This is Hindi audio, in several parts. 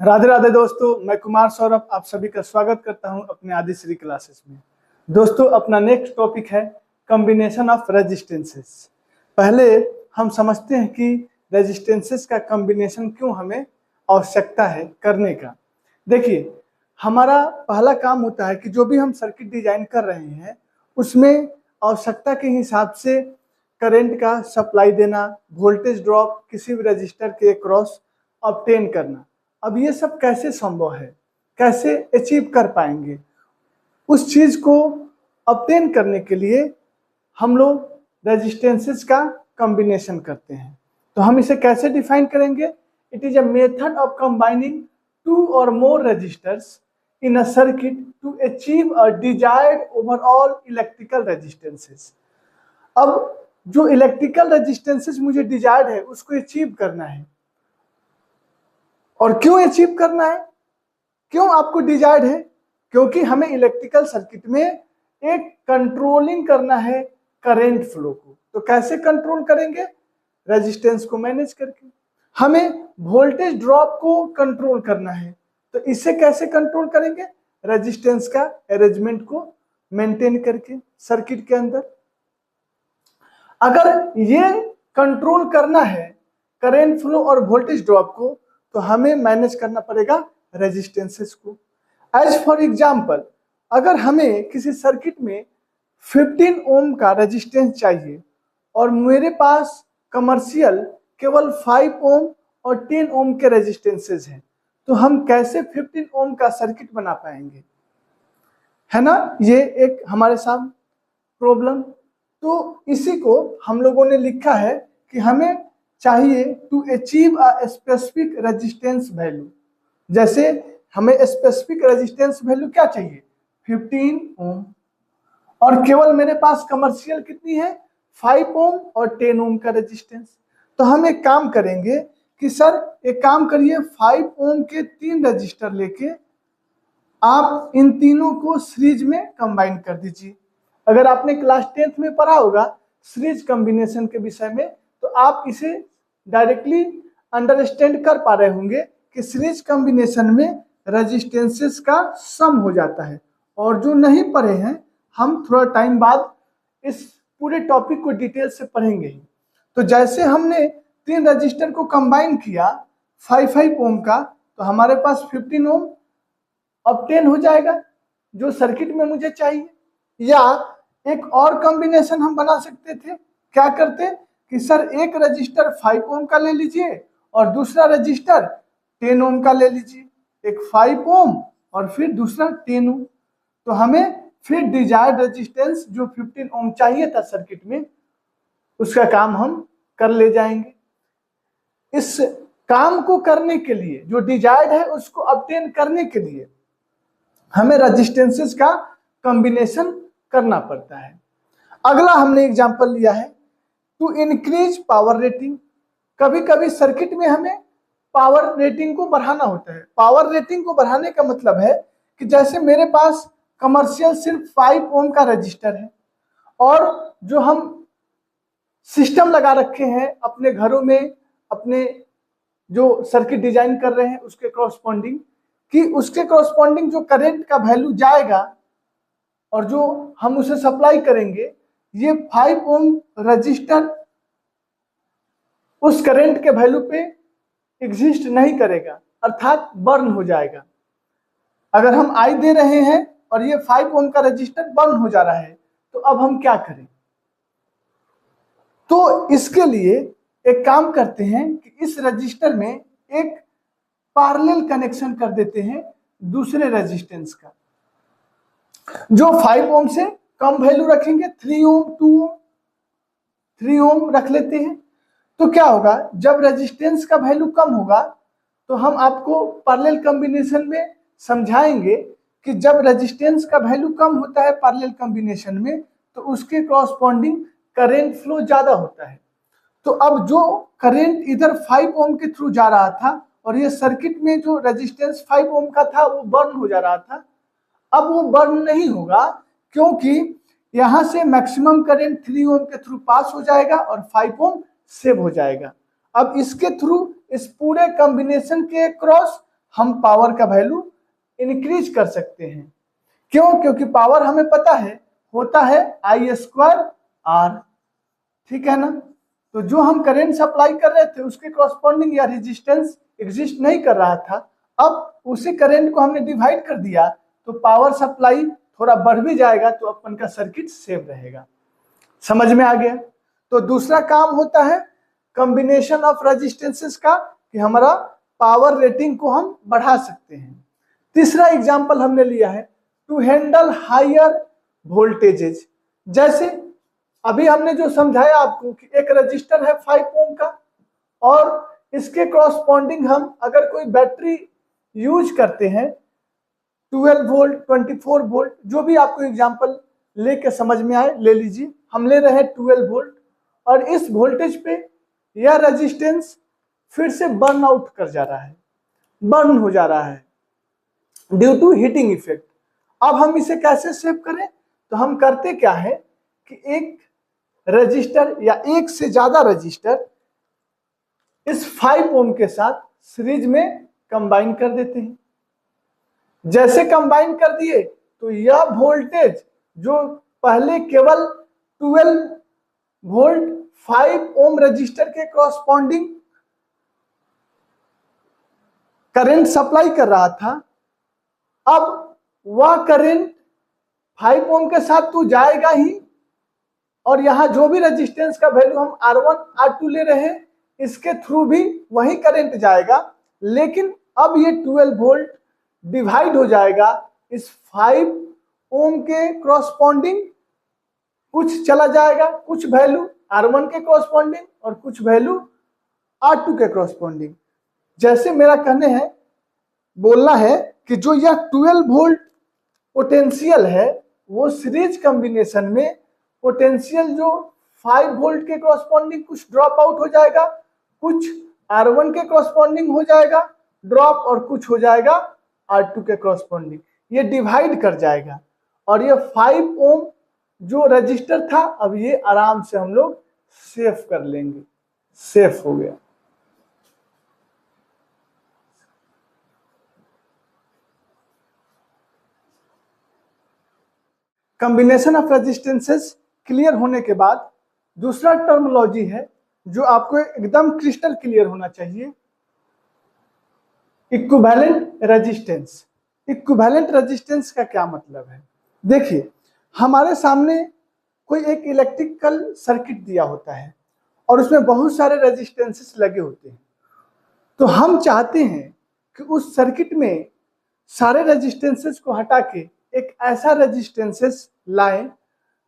राधे राधे दोस्तों, मैं कुमार सौरभ आप सभी का स्वागत करता हूं अपने आदिश्री क्लासेस में। दोस्तों, अपना नेक्स्ट टॉपिक है कॉम्बिनेशन ऑफ रेजिस्टेंसेस। पहले हम समझते हैं कि रेजिस्टेंसेस का कॉम्बिनेशन क्यों हमें आवश्यकता है करने का। देखिए, हमारा पहला काम होता है कि जो भी हम सर्किट डिजाइन कर रहे हैं उसमें आवश्यकता के हिसाब से करंट का सप्लाई देना, वोल्टेज ड्रॉप किसी भी रजिस्टर के क्रॉस ऑब्टेन करना। अब ये सब कैसे संभव है, कैसे अचीव कर पाएंगे, उस चीज को ऑब्टेन करने के लिए हम लोग रेजिस्टेंसेस का कॉम्बिनेशन करते हैं। तो हम इसे कैसे डिफाइन करेंगे? It is a method of combining two or more registers in a circuit to achieve a desired overall electrical resistances. अब जो इलेक्ट्रिकल रेजिस्टेंसेस मुझे डिजायर्ड है उसको अचीव करना है। और क्यों अचीव करना है, क्यों आपको डिजायर्ड है? क्योंकि हमें इलेक्ट्रिकल सर्किट में एक कंट्रोलिंग करना है करंट फ्लो को। तो कैसे कंट्रोल करेंगे? रेजिस्टेंस को मैनेज करके। हमें वोल्टेज ड्रॉप को कंट्रोल करना है, तो इसे कैसे कंट्रोल करेंगे? रेजिस्टेंस का अरेंजमेंट को मेंटेन करके सर्किट के अंदर। अगर ये कंट्रोल करना है करंट फ्लो और वोल्टेज ड्रॉप को, तो हमें मैनेज करना पड़ेगा रेजिस्टेंसेस को। एज फॉर एग्जाम्पल, अगर हमें किसी सर्किट में 15 ओम का रेजिस्टेंस चाहिए और मेरे पास कमर्शियल केवल 5 ओम और 10 ओम के रेजिस्टेंसेस हैं, तो हम कैसे 15 ओम का सर्किट बना पाएंगे? है ना, ये एक हमारे साथ प्रॉब्लम। तो इसी को हम लोगों ने लिखा है कि हमें चाहिए to achieve a specific resistance value. जैसे हमें स्पेसिफिक रेजिस्टेंस वैल्यू क्या चाहिए? 15 ओम। और केवल मेरे पास कमर्शियल कितनी है? 5 ओम और 10 ओम का रेजिस्टेंस। तो हम एक काम करेंगे कि सर एक काम करिए, 5 ओम के 3 रजिस्टर लेके आप इन तीनों को सीरीज में कंबाइन कर दीजिए। अगर आपने क्लास 10th में पढ़ा होगा सीरीज कॉम्बिनेशन के विषय में, तो आप इसे डायरेक्टली अंडरस्टैंड कर पा रहे होंगे कि सीरीज कॉम्बिनेशन में रेजिस्टेंसेस का सम हो जाता है। और जो नहीं पढ़े हैं, हम थोड़ा टाइम बाद इस पूरे टॉपिक को डिटेल से पढ़ेंगे ही। तो जैसे हमने 3 रजिस्टर को कंबाइन किया 5 ओम का, तो हमारे पास 15 ओम ऑब्टेन हो जाएगा जो सर्किट में मुझे चाहिए। या एक और कॉम्बिनेशन हम बना सकते थे। क्या करते कि सर एक रजिस्टर 5 ओम का ले लीजिए और दूसरा रजिस्टर 10 ओम का ले लीजिए। एक 5 ओम और फिर दूसरा 10 ओम। तो हमें फिर डिजायर्ड रेजिस्टेंस जो 15 ओम चाहिए था सर्किट में, उसका काम हम कर ले जाएंगे। इस काम को करने के लिए, जो डिजायर्ड है उसको ऑब्टेन करने के लिए, हमें रेजिस्टेंसेस का कॉम्बिनेशन करना पड़ता है। अगला हमने एग्जांपल लिया है टू इंक्रीज पावर रेटिंग। कभी कभी सर्किट में हमें पावर रेटिंग को बढ़ाना होता है। पावर रेटिंग को बढ़ाने का मतलब है कि जैसे मेरे पास कमर्शियल सिर्फ 5 ओम का रजिस्टर है और जो हम सिस्टम लगा रखे हैं अपने घरों में, अपने जो सर्किट डिजाइन कर रहे हैं उसके कॉरस्पॉन्डिंग, कि उसके कॉरस्पॉन्डिंग जो करंट का वैल्यू जाएगा और जो हम उसे सप्लाई करेंगे, ये 5 ओम रजिस्टर उस करंट के वैल्यू पे एग्जिस्ट नहीं करेगा, अर्थात बर्न हो जाएगा। अगर हम आई दे रहे हैं और ये 5 ओम का रजिस्टर बर्न हो जा रहा है, तो अब हम क्या करें? तो इसके लिए एक काम करते हैं कि इस रजिस्टर में एक पैरेलल कनेक्शन कर देते हैं दूसरे रेजिस्टेंस का, जो 5 ओम से कम वैल्यू रखेंगे। 3 ओम, 2 ओम, 3 ओम रख लेते हैं। तो क्या होगा, जब रेजिस्टेंस का वैल्यू कम होगा तो हम आपको पैरेलल कॉम्बिनेशन में समझाएंगे कि जब रेजिस्टेंस का वैल्यू कम होता है पैरेलल कॉम्बिनेशन में, तो उसके कॉरस्पॉन्डिंग करंट फ्लो ज्यादा होता है। तो अब जो करंट इधर 5 ओम के थ्रू जा रहा था और ये सर्किट में जो रेजिस्टेंस 5 ओम का था वो बर्न हो जा रहा था, अब वो बर्न नहीं होगा, क्योंकि यहां से मैक्सिमम करंट 3 ओम के थ्रू पास हो जाएगा और 5 ओम सेव हो जाएगा। अब इसके थ्रू इस पूरे कॉम्बिनेशन के क्रॉस हम पावर का वैल्यू इंक्रीज कर सकते हैं। क्यों? क्योंकि पावर हमें पता है होता है I²R, ठीक है ना। तो जो हम करंट सप्लाई कर रहे थे उसके कॉरस्पॉन्डिंग या रेजिस्टेंस एग्जिस्ट नहीं कर रहा था, अब उसी करंट को हमने डिवाइड कर दिया तो पावर सप्लाई थोड़ा बढ़ भी जाएगा तो अपन का सर्किट सेव रहेगा। समझ में आ गया? तो दूसरा काम होता है कॉम्बिनेशन ऑफ रेजिस्टेंसेस का, कि हमारा पावर रेटिंग को हम बढ़ा सकते हैं। तीसरा एग्जांपल हमने लिया है टू हैंडल हायर वोल्टेजेस। जैसे अभी हमने जो समझाया आपको कि एक रजिस्टर है 5 ओम का और इसके कॉरस्पॉन्डिंग हम अगर कोई बैटरी यूज करते हैं 12 वोल्ट 24 वोल्ट, जो भी आपको एग्जांपल लेके समझ में आए ले लीजिए। हम ले रहे हैं 12 वोल्ट और इस वोल्टेज पे यह रेजिस्टेंस फिर से बर्न आउट कर जा रहा है, बर्न हो जा रहा है ड्यू टू हीटिंग इफेक्ट। अब हम इसे कैसे सेव करें? तो हम करते क्या है कि एक रजिस्टर या एक से ज्यादा रजिस्टर इस 5 ओम के साथ सीरीज में कंबाइन कर देते हैं। जैसे कंबाइन कर दिए तो यह वोल्टेज जो पहले केवल 12 वोल्ट 5 ओम रजिस्टर के कॉरस्पॉन्डिंग करंट सप्लाई कर रहा था, अब वह करंट 5 ओम के साथ तो जाएगा ही और यहां जो भी रेजिस्टेंस का वैल्यू हम R1 R2 ले रहे हैं इसके थ्रू भी वही करंट जाएगा, लेकिन अब ये 12 वोल्ट डिवाइड हो जाएगा इस 5 ओम के कॉरस्पॉन्डिंग, कुछ चला जाएगा, कुछ वैल्यू R1 के कॉरस्पॉन्डिंग और कुछ वैल्यू R2 के कॉरस्पॉन्डिंग। जैसे मेरा कहने है बोलना है कि जो यह 12 वोल्ट पोटेंशियल है वो सीरीज कॉम्बिनेशन में पोटेंशियल जो 5 वोल्ट के कॉरस्पॉन्डिंग कुछ ड्रॉप आउट हो जाएगा, कुछ R1 के कॉरस्पॉन्डिंग हो जाएगा ड्रॉप और कुछ हो जाएगा R2 के कॉरस्पॉन्डिंग। ये डिवाइड कर जाएगा और ये 5 ओम जो रजिस्टर था अब ये आराम से हम लोग सेव कर लेंगे। सेफ हो गया। कॉम्बिनेशन ऑफ रेजिस्टेंसेस क्लियर होने के बाद दूसरा टर्मिनोलॉजी है जो आपको एकदम क्रिस्टल क्लियर होना चाहिए, इक्विवेलेंट रेजिस्टेंस। इक्विवेलेंट रेजिस्टेंस का क्या मतलब है? देखिए, हमारे सामने कोई एक इलेक्ट्रिकल सर्किट दिया होता है और उसमें बहुत सारे रेजिस्टेंसेस लगे होते हैं, तो हम चाहते हैं कि उस सर्किट में सारे रेजिस्टेंसेस को हटा के एक ऐसा रेजिस्टेंसेस लाएं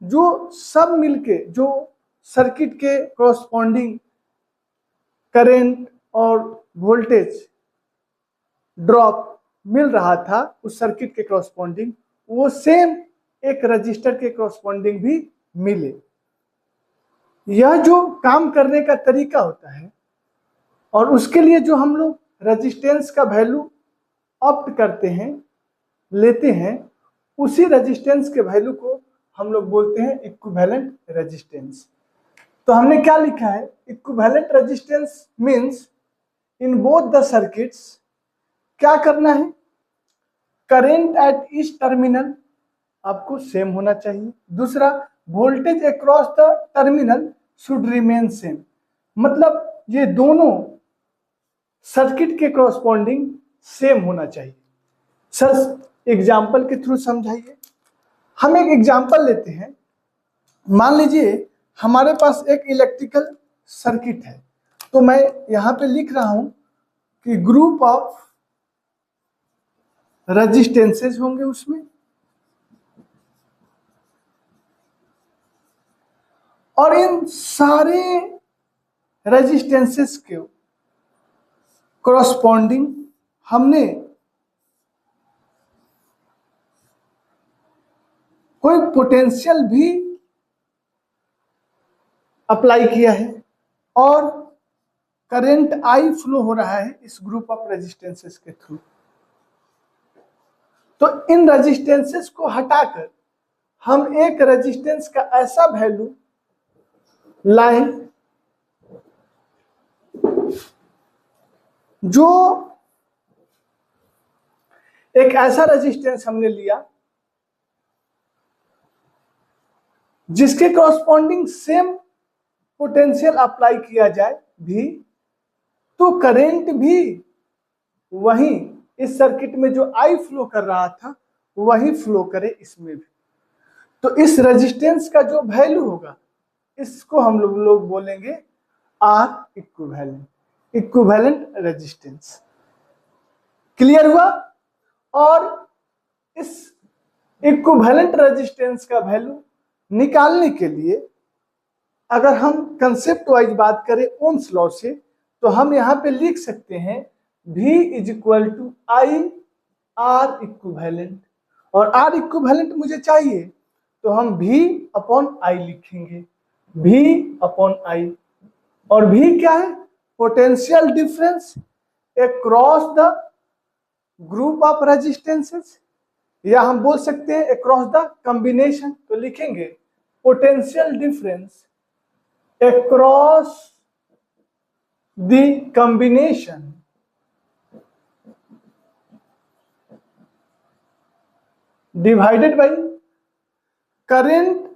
जो सब मिलके जो सर्किट के कॉरस्पॉन्डिंग करंट और वोल्टेज ड्रॉप मिल रहा था उस सर्किट के कॉरस्पॉन्डिंग, वो सेम एक रजिस्टर के कॉरस्पॉन्डिंग भी मिले। यह जो काम करने का तरीका होता है और उसके लिए जो हम लोग रेजिस्टेंस का वैल्यू ऑप्ट करते हैं, लेते हैं, उसी रेजिस्टेंस के वैल्यू को हम लोग बोलते हैं इक्विवेलेंट रेजिस्टेंस। तो हमने क्या लिखा है? Equivalent resistance means in both the circuits क्या करना है? करंट एट ईच टर्मिनल आपको सेम होना चाहिए। दूसरा, voltage across the terminal should remain same, मतलब ये दोनों सर्किट के कॉरस्पॉन्डिंग सेम होना चाहिए। सर एग्जाम्पल के थ्रू समझाइए। हम एक एग्जाम्पल लेते हैं। मान लीजिए हमारे पास एक इलेक्ट्रिकल सर्किट है, तो मैं यहां पे लिख रहा हूं कि ग्रुप ऑफ रेजिस्टेंसेस होंगे उसमें, और इन सारे रेजिस्टेंसेस के कॉरस्पॉन्डिंग हमने कोई पोटेंशियल भी अप्लाई किया है और करंट I फ्लो हो रहा है इस ग्रुप ऑफ रेजिस्टेंसेस के थ्रू। तो इन रेजिस्टेंसेस को हटाकर हम एक रेजिस्टेंस का ऐसा वैल्यू लाएं जो एक ऐसा रेजिस्टेंस हमने लिया जिसके कॉरस्पॉन्डिंग सेम पोटेंशियल अप्लाई किया जाए भी, तो करंट भी वही इस सर्किट में जो आई फ्लो कर रहा था वही फ्लो करे इसमें भी। तो इस रेजिस्टेंस का जो वैल्यू होगा इसको हम लोग बोलेंगे R equivalent, equivalent resistance. Clear हुआ? और इस इक्विवेलेंट रेजिस्टेंस का वैल्यू निकालने के लिए अगर हम कंसेप्ट वाइज बात करें ओम्स लॉ से, तो हम यहाँ पे लिख सकते हैं V is equal to I R equivalent, और आर इक्विवेलेंट मुझे चाहिए तो हम V अपॉन आई लिखेंगे, V अपॉन आई। और V क्या है? Potential difference across the group of resistances, या हम बोल सकते हैं अक्रॉस द कॉम्बिनेशन। तो लिखेंगे potential difference across the combination divided by current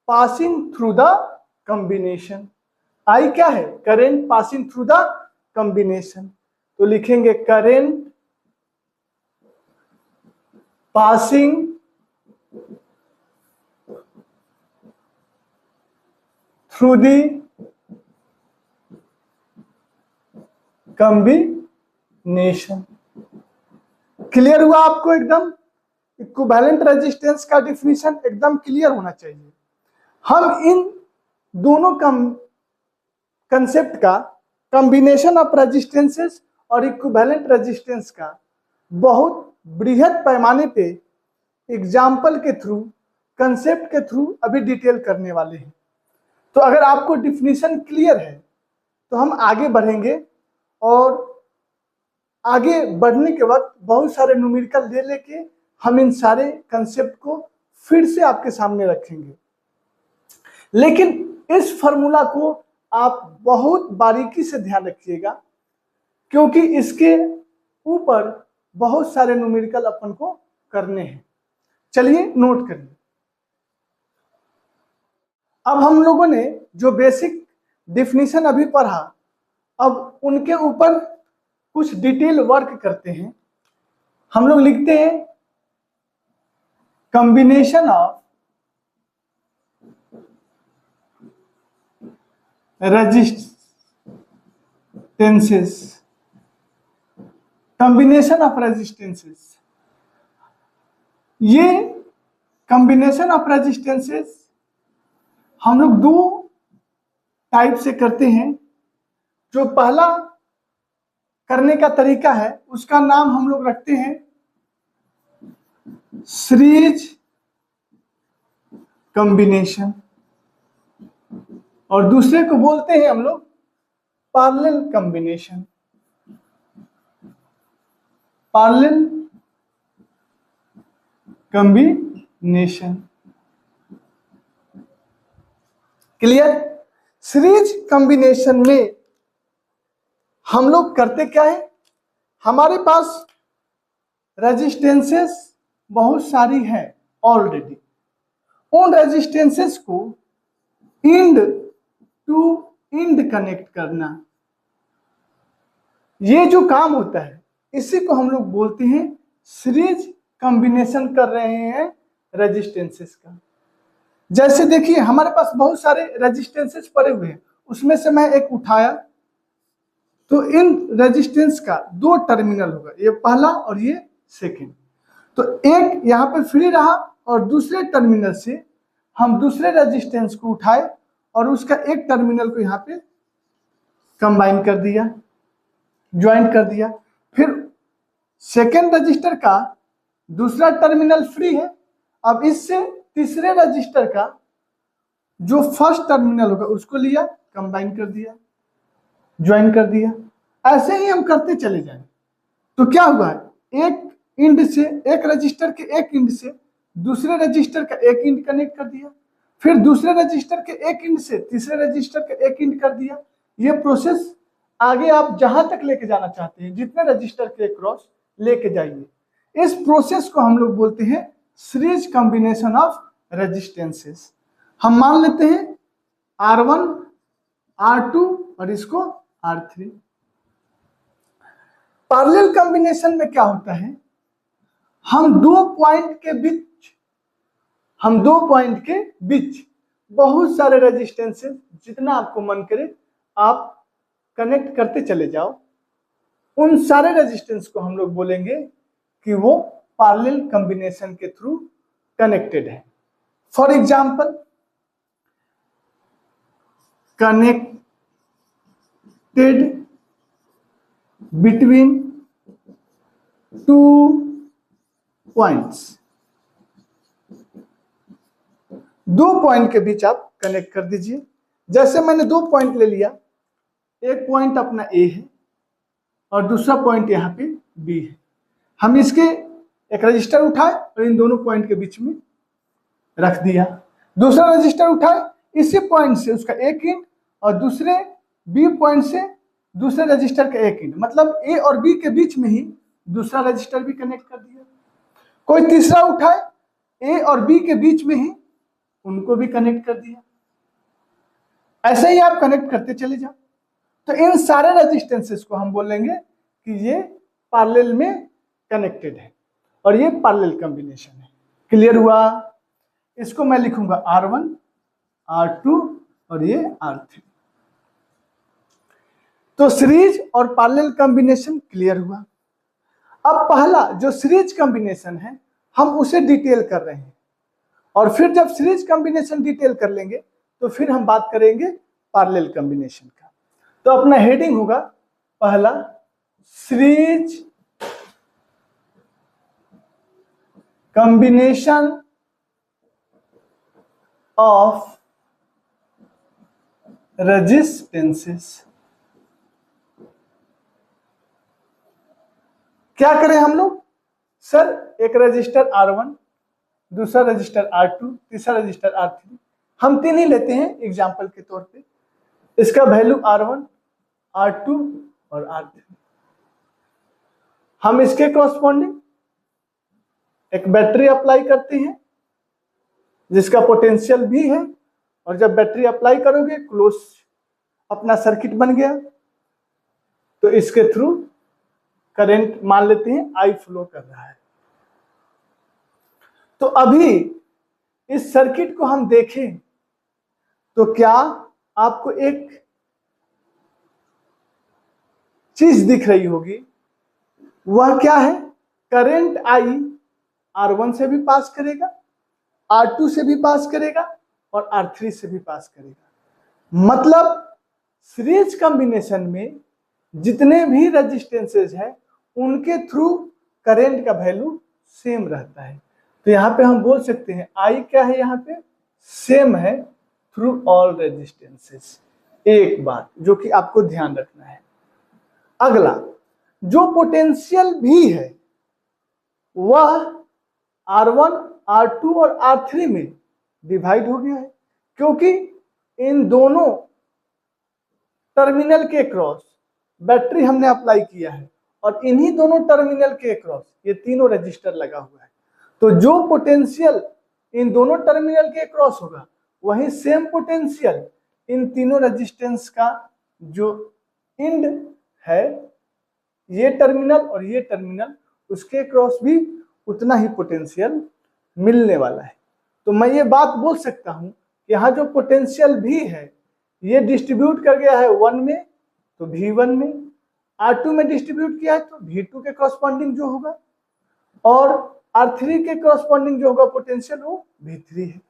passing through the combination. I क्या है? Current passing through the combination. तो लिखेंगे current passing through the combination. Clear हुआ आपको? एकदम इक्विवेलेंट रेजिस्टेंस का डिफिनीशन एकदम क्लियर होना चाहिए। हम इन दोनों कंसेप्ट का, कॉम्बिनेशन ऑफ रेजिस्टेंसेस और इक्विवेलेंट रेजिस्टेंस का, बहुत बृहद पैमाने पे एग्जाम्पल के थ्रू, कंसेप्ट के थ्रू अभी डिटेल करने वाले हैं। तो अगर आपको डिफिनीशन क्लियर है तो हम आगे बढ़ेंगे, और आगे बढ़ने के वक्त बहुत सारे न्यूमेरिकल ले लेके हम इन सारे कंसेप्ट को फिर से आपके सामने रखेंगे। लेकिन इस फॉर्मूला को आप बहुत बारीकी से ध्यान रखिएगा, क्योंकि इसके ऊपर बहुत सारे न्यूमेरिकल अपन को करने हैं। चलिए नोट करिए। अब हम लोगों ने जो बेसिक डिफिनीशन अभी पढ़ा, अब उनके ऊपर कुछ डिटेल वर्क करते हैं। हम लोग लिखते हैं combination of resistances, combination of resistances. ये कॉम्बिनेशन ऑफ रेजिस्टेंसेस हम लोग दो टाइप से करते हैं। जो पहला करने का तरीका है उसका नाम हम लोग रखते हैं सीरीज कॉम्बिनेशन, और दूसरे को बोलते हैं हम लोग parallel combination, parallel combination. Clear? Series combination में हम लोग करते क्या है, हमारे पास रेजिस्टेंसेस बहुत सारी है ऑलरेडी, उन रेजिस्टेंसेस को इंड टू इंड कनेक्ट करना, ये जो काम होता है इसी को हम लोग बोलते हैं सीरीज कॉम्बिनेशन कर रहे हैं रेजिस्टेंसेस का। जैसे देखिए हमारे पास बहुत सारे रेजिस्टेंसेस पड़े हुए हैं, उसमें से मैं एक उठाया, तो इन रेजिस्टेंस का दो टर्मिनल होगा, ये पहला और ये सेकंड। तो एक यहाँ पे फ्री रहा और दूसरे टर्मिनल से हम दूसरे रेजिस्टेंस को उठाए और उसका एक टर्मिनल को यहाँ पे कंबाइन कर दिया, ज्वाइंट कर दिया। फिर सेकेंड रजिस्टर का दूसरा टर्मिनल फ्री है, अब इससे तीसरे रजिस्टर का जो फर्स्ट टर्मिनल होगा उसको लिया, कंबाइन कर दिया, ज्वाइन कर दिया। ऐसे ही हम करते चले जाएंगे। तो क्या हुआ, एक इंड से, एक रजिस्टर के एक इंड से दूसरे रजिस्टर का एक इंड कनेक्ट कर दिया, फिर दूसरे रजिस्टर के एक इंड से तीसरे रजिस्टर का एक इंड कर दिया। ये प्रोसेस आगे आप जहां तक लेके जाना चाहते हैं, जितने रजिस्टर के क्रॉस लेके जाइए। इस प्रोसेस को हम लोग बोलते हैं सीरीज कॉम्बिनेशन ऑफ रेजिस्टेंसेस। हम मान लेते हैं R1 R2 और इसको R3। पैरेलल कॉम्बिनेशन में क्या होता है, हम दो पॉइंट के बीच बहुत सारे रेजिस्टेंसेस, जितना आपको मन करे आप कनेक्ट करते चले जाओ, उन सारे रेजिस्टेंस को हम लोग बोलेंगे कि वो पैरेलल कॉम्बिनेशन के थ्रू कनेक्टेड है। For example, connected between two points, दो पॉइंट के बीच आप कनेक्ट कर दीजिए। जैसे मैंने दो पॉइंट ले लिया, एक पॉइंट अपना A है और दूसरा पॉइंट यहाँ पे B है। हम इसके एक रजिस्टर उठाए और इन दोनों पॉइंट के बीच में रख दिया। दूसरा रजिस्टर उठाए, इसी पॉइंट से उसका एक इंड और दूसरे B पॉइंट से दूसरे रजिस्टर का एक इंड, मतलब A और B के बीच में ही दूसरा रजिस्टर भी कनेक्ट कर दिया। कोई तीसरा उठाए, A और B के बीच में ही उनको भी कनेक्ट कर दिया। ऐसे ही आप कनेक्ट करते चले जाओ। तो इन सारे रेजिस्टेंसेस को हम बोलेंगे कि ये पैरेलल में कनेक्टेड है और ये पैरेलल कॉम्बिनेशन है। क्लियर हुआ? इसको मैं लिखूंगा R1 R2 और ये R3। तो सीरीज और पैरेलल कॉम्बिनेशन क्लियर हुआ। अब पहला जो सीरीज कॉम्बिनेशन है हम उसे डिटेल कर रहे हैं, और फिर जब सीरीज कॉम्बिनेशन डिटेल कर लेंगे तो फिर हम बात करेंगे पैरेलल कॉम्बिनेशन का। तो अपना हेडिंग होगा पहला सीरीज कॉम्बिनेशन ऑफ रेजिस्टेंसेस। क्या करें हम लोग? सर एक रजिस्टर R1, दूसरा रजिस्टर R2, तीसरा रजिस्टर R3, हम तीन ही लेते हैं एग्जाम्पल के तौर पे। इसका वैल्यू R1 R2 और R3। हम इसके कॉरस्पॉन्डिंग एक बैटरी अप्लाई करते हैं जिसका पोटेंशियल भी है, और जब बैटरी अप्लाई करोगे क्लोज अपना सर्किट बन गया, तो इसके थ्रू करंट मान लेते हैं I फ्लो कर रहा है। तो अभी इस सर्किट को हम देखें तो क्या आपको एक चीज दिख रही होगी, वह क्या है? करंट I R1 से भी पास करेगा, R2 से भी पास करेगा और R3 से भी पास करेगा। मतलब सीरीज कॉम्बिनेशन में जितने भी रेजिस्टेंसेज है उनके थ्रू करंट का वैल्यू सेम रहता है। तो यहाँ पे हम बोल सकते हैं I क्या है, यहाँ पे सेम है थ्रू ऑल रेजिस्टेंसेस। एक बात जो कि आपको ध्यान रखना है। अगला, जो पोटेंशियल भी है वह R1 R2 और R3 में डिवाइड हो गया है, क्योंकि इन दोनों टर्मिनल के क्रॉस बैटरी हमने अप्लाई किया है और इन्हीं दोनों टर्मिनल के क्रॉस ये तीनों रजिस्टर लगा हुआ है। तो जो पोटेंशियल इन दोनों टर्मिनल के क्रॉस होगा वही सेम पोटेंशियल इन तीनों रेजिस्टेंस का जो इंड है, ये टर्मिनल और ये टर्मिनल, उसके क्रॉस भी उतना ही पोटेंशियल मिलने वाला है। तो मैं ये बात बोल सकता हूं कि यहाँ जो पोटेंशियल भी है ये डिस्ट्रीब्यूट कर गया है 1 में तो V1 में, R2 में डिस्ट्रीब्यूट किया है तो V2 के कॉरस्पॉन्डिंग जो होगा, और R3 के कॉरस्पॉन्डिंग जो होगा पोटेंशियल वो V3 है।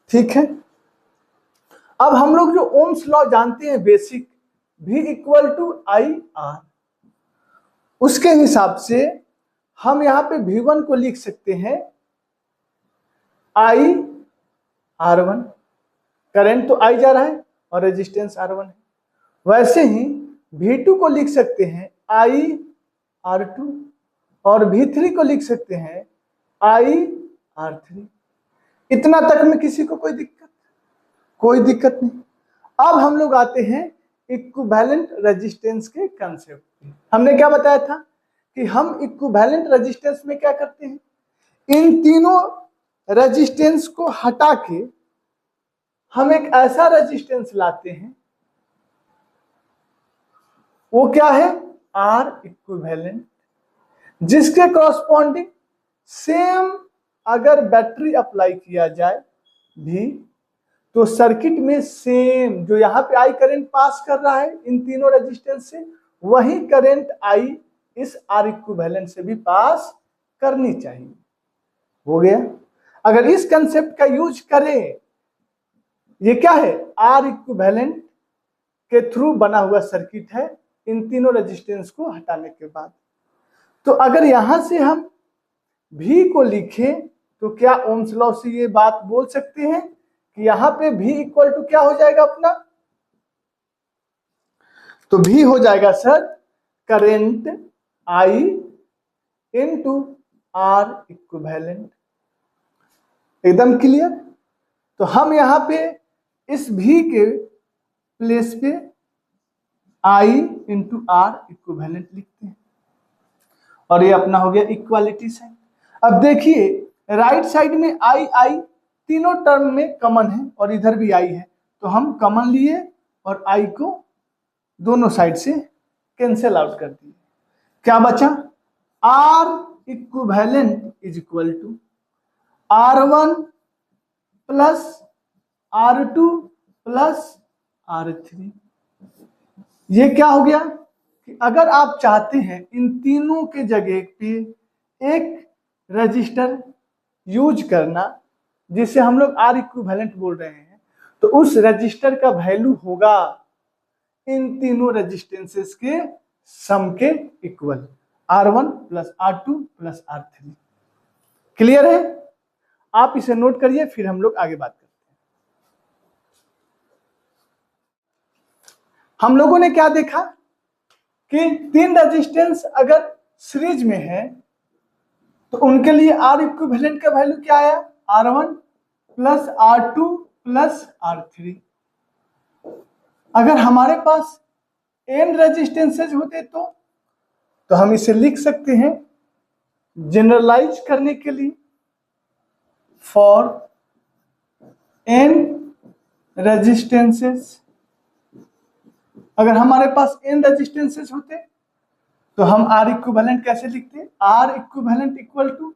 ठीक है। अब हम लोग जो ओम्स लॉ जानते हैं बेसिक, V = IR, उसके हिसाब से हम यहाँ पे V1 को लिख सकते हैं IR1, करंट तो I जा रहा है और रेजिस्टेंस R1 है। वैसे ही V2 को लिख सकते हैं IR2 और V3 को लिख सकते हैं IR3। इतना तक में किसी को कोई दिक्कत नहीं। अब हम लोग आते हैं इक्विवेलेंट रेजिस्टेंस के कंसेप्ट पे। हमने क्या बताया था कि हम इक्विवेलेंट रेजिस्टेंस में क्या करते हैं, इन तीनों रेजिस्टेंस को हटा के हम एक ऐसा रेजिस्टेंस लाते हैं, वो क्या है, आर इक्विवेलेंट, जिसके कॉरस्पॉन्डिंग सेम अगर बैटरी अप्लाई किया जाए भी, तो सर्किट में सेम जो यहाँ पे आई करंट पास कर रहा है इन तीनों रेजिस्टेंस से, वही करंट आई इस आर इक्विवेलेंट से भी पास करनी चाहिए। हो गया। अगर इस कंसेप्ट का यूज करें, ये क्या है, आर इक्विवेलेंट के थ्रू बना हुआ सर्किट है इन तीनों रेजिस्टेंस को हटाने के बाद। तो अगर यहां से हम V को लिखें तो क्या ओम्स लॉ से ये बात बोल सकते हैं कि यहां पे V इक्वल टू क्या हो जाएगा अपना, तो V हो जाएगा sir current I into R equivalent. एकदम क्लियर। तो हम यहां पे इस V के प्लेस पे I इंटू आर इक्विवेलेंट लिखते हैं और ये अपना हो गया इक्वालिटी साइन। अब देखिए राइट साइड में आई तीनों टर्म में कॉमन है और इधर भी आई है, तो हम कॉमन लिए और आई को दोनों साइड से कैंसिल आउट कर दिए। क्या बचा, R equivalent is equal to R1 plus R2 plus R3। ये क्या हो गया कि अगर आप चाहते हैं इन तीनों के जगह पे एक रजिस्टर यूज करना जिसे हम लोग आर इक्विवेलेंट बोल रहे हैं, तो उस रजिस्टर का वैल्यू होगा इन तीनों रेजिस्टेंसेस के सम के equal, R1 plus R2 plus R3। Clear है? आप इसे नोट करिए, फिर हम लोग आगे बात करते हैं। हम लोगों ने क्या देखा कि तीन रेजिस्टेंस अगर सीरीज में है तो उनके लिए आर इक्विवेलेंट का वैल्यू क्या आया, R1 plus R2 plus R3। अगर हमारे पास n रेजिस्टेंसेज होते तो हम इसे लिख सकते हैं जनरलाइज करने के लिए, फॉर n रेजिस्टेंसेज। अगर हमारे पास n रेजिस्टेंसेज होते तो हम आर इक्विवेलेंट कैसे लिखते, आर इक्विवेलेंट इक्वल टू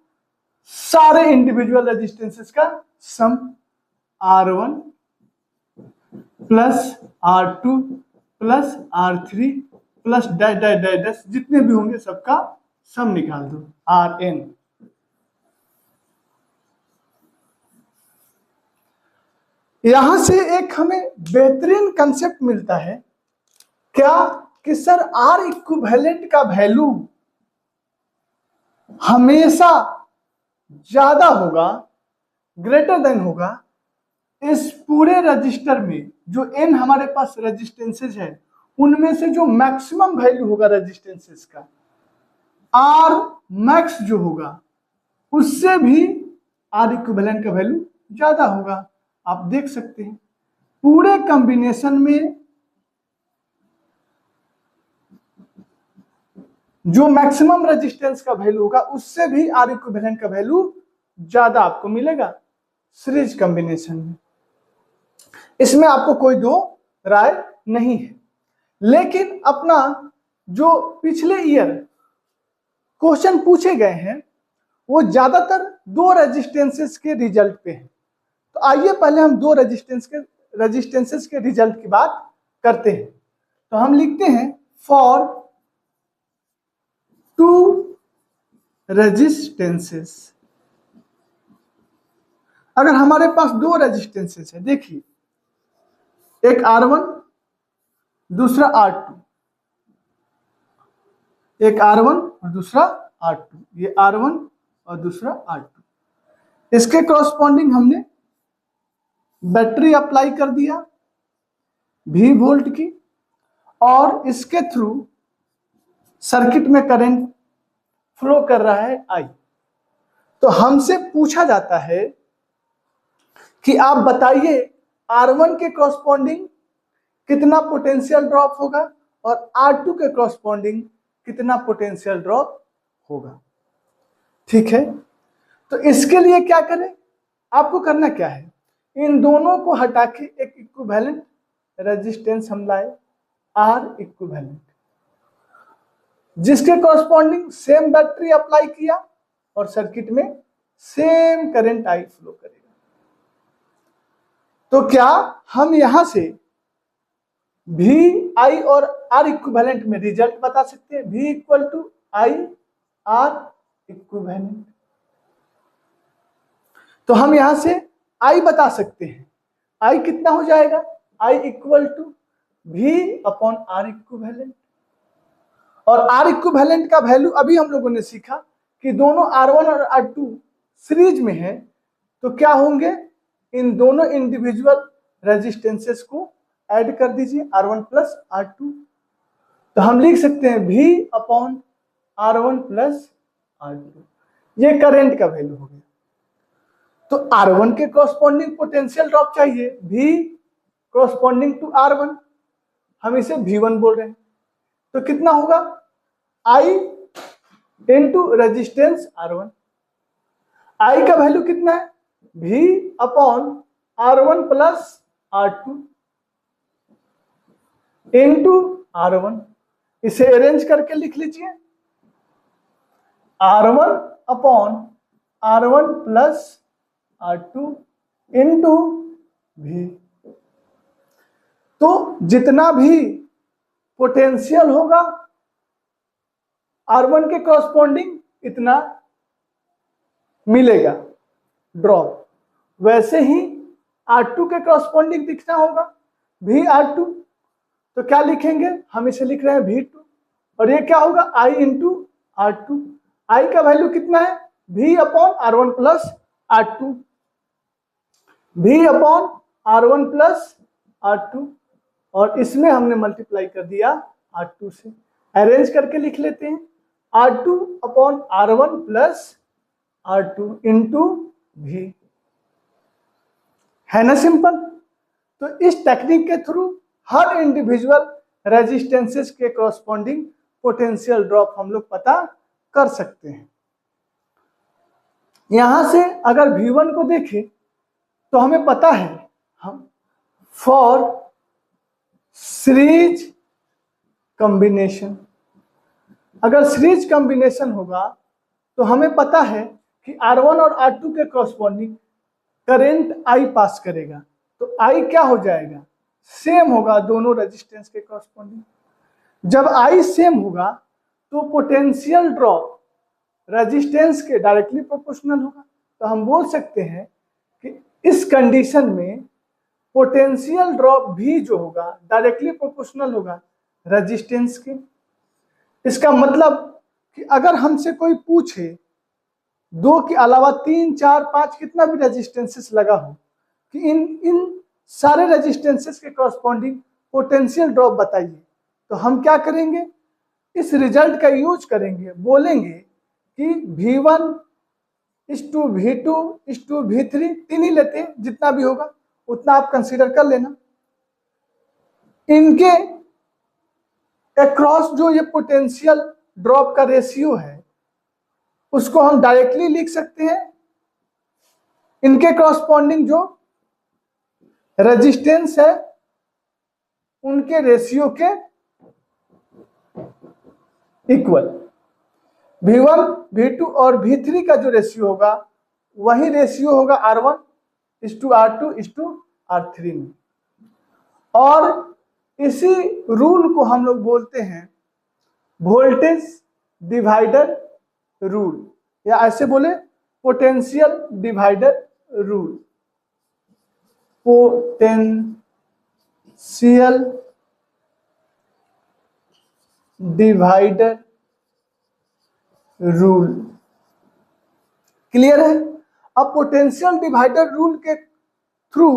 सारे इंडिविजुअल रेजिस्टेंसेस का सम, R1 plus R2 plus R3 plus dash dash dash dash, जितने भी होंगे सबका सम निकाल दो, Rn। यहां से एक हमें बेहतरीन कंसेप्ट मिलता है क्या कि सर आर इक्विवेलेंट का वैल्यू हमेशा ज्यादा होगा, ग्रेटर देन होगा इस पूरे रजिस्टर में जो n हमारे पास रेजिस्टेंसेज है उनमें से जो मैक्सिमम वैल्यू होगा रेजिस्टेंसेज का, आर मैक्स जो होगा उससे भी आर इक्विवेलेंट का वैल्यू ज्यादा होगा। आप देख सकते हैं पूरे कॉम्बिनेशन में जो मैक्सिमम रेजिस्टेंस का वैल्यू होगा उससे भी आर इक्विवेलेंट का वैल्यू ज्यादा आपको मिलेगा सीरीज कॉम्बिनेशन में। इसमें आपको कोई दो राय नहीं है। लेकिन अपना जो पिछले ईयर क्वेश्चन पूछे गए हैं वो ज्यादातर दो रेजिस्टेंसेस के रिजल्ट पे हैं। तो आइए पहले हम दो रेजिस्टेंसेस के रिजल्ट की बात करते हैं। तो हम लिखते हैं फॉर टू रेजिस्टेंसेस। अगर हमारे पास दो रेजिस्टेंसेस है, देखिए एक R1 दूसरा R2, एक R1 और दूसरा R2, ये R1 और दूसरा R2। इसके कॉरस्पॉन्डिंग हमने बैटरी अप्लाई कर दिया V वोल्ट की और इसके थ्रू सर्किट में करंट फ्लो कर रहा है I। तो हमसे पूछा जाता है कि आप बताइए R1 के कॉरस्पॉन्डिंग कितना पोटेंशियल ड्रॉप होगा और R2 के कॉरस्पॉन्डिंग कितना पोटेंशियल ड्रॉप होगा। ठीक है, तो इसके लिए क्या करें, आपको करना क्या है, इन दोनों को हटा के एक इक्विवेलेंट रेजिस्टेंस हम लाए, आर इक्विवेलेंट, जिसके कॉरस्पॉन्डिंग सेम बैटरी अप्लाई किया और सर्किट में सेम करंट आई फ्लो करेगा। तो क्या हम यहां से V I और R इक्विवेलेंट में रिजल्ट बता सकते हैं, V equal to I R equivalent. तो हम यहां से I बता सकते हैं, I कितना हो जाएगा, I equal to V upon R equivalent. और R इक्विवेलेंट का वैल्यू अभी हम लोगों ने सीखा कि दोनों R1 और R2 सीरीज में है, तो क्या होंगे, इन दोनों इंडिविजुअल रेजिस्टेंसेस को ऐड कर दीजिए, R1 प्लस R2। तो हम लिख सकते हैं V upon R1 plus R2, ये करंट का वैल्यू हो गया। तो R1 के कॉरस्पॉन्डिंग पोटेंशियल ड्रॉप चाहिए, V कॉरस्पॉन्डिंग टू R1, हम इसे V1 बोल रहे हैं। तो कितना होगा, I into resistance R1, I का वैल्यू कितना है, V upon R1 plus R2 into R1, इसे अरेंज करके लिख लीजिए, R1 upon R1 plus R2 into V। तो जितना भी पोटेंशियल होगा R1 के कॉरस्पॉन्डिंग इतना मिलेगा ड्रॉप, वैसे ही R2 के कॉरस्पॉन्डिंग दिखना होगा V R2। तो क्या लिखेंगे, हम इसे लिख रहे हैं V2, और ये क्या होगा, I इंटू R2। I का वैल्यू कितना है, V upon R1 plus R2, V upon R1 plus R2, और इसमें हमने मल्टीप्लाई कर दिया R2 से, अरेंज करके लिख लेते हैं, R2 upon R1 plus R2 into V, है ना सिंपल। तो इस टेक्निक के थ्रू हर इंडिविजुअल रेजिस्टेंसेस के कॉरस्पॉन्डिंग पोटेंशियल ड्रॉप हम लोग पता कर सकते हैं। यहां से अगर V1 को देखें तो हमें पता है, हम फॉर सीरीज कॉम्बिनेशन, अगर सीरीज कॉम्बिनेशन होगा तो हमें पता है कि R1 और R2 के कॉरस्पॉन्डिंग करंट I पास करेगा, तो I क्या हो जाएगा, सेम होगा दोनों रेजिस्टेंस के कॉरस्पॉन्डिंग। जब I सेम होगा तो पोटेंशियल ड्रॉप रेजिस्टेंस के डायरेक्टली प्रोपोर्शनल होगा। तो हम बोल सकते हैं कि इस कंडीशन में पोटेंशियल ड्रॉप भी जो होगा डायरेक्टली प्रोपोर्शनल होगा रेजिस्टेंस के। इसका मतलब कि अगर हमसे कोई पूछे 2 के अलावा 3, 4, 5 कितना भी रेजिस्टेंसेस लगा हो कि इन सारे रेजिस्टेंसेस के कॉरस्पॉन्डिंग पोटेंशियल ड्रॉप बताइए, तो हम क्या करेंगे, इस रिजल्ट का यूज करेंगे, बोलेंगे कि V1 इस टू V2 इस टू V3, 3 ही लेते हैं, जितना भी होगा उतना आप कंसीडर कर लेना। इनके अक्रॉस जो ये पोटेंशियल ड्रॉप का रेशियो है उसको हम डायरेक्टली लिख सकते हैं, इनके कॉरस्पॉन्डिंग जो रेजिस्टेंस है उनके रेशियो के इक्वल। V1 V2 और V3 का जो रेशियो होगा वही रेशियो होगा R1 इस टू R2 इस टू R3 में। और इसी रूल को हम लोग बोलते हैं वोल्टेज डिवाइडर रूल, या ऐसे बोले potential divider rule. Potential divider rule, clear है। अब पोटेंशियल डिवाइडर रूल के थ्रू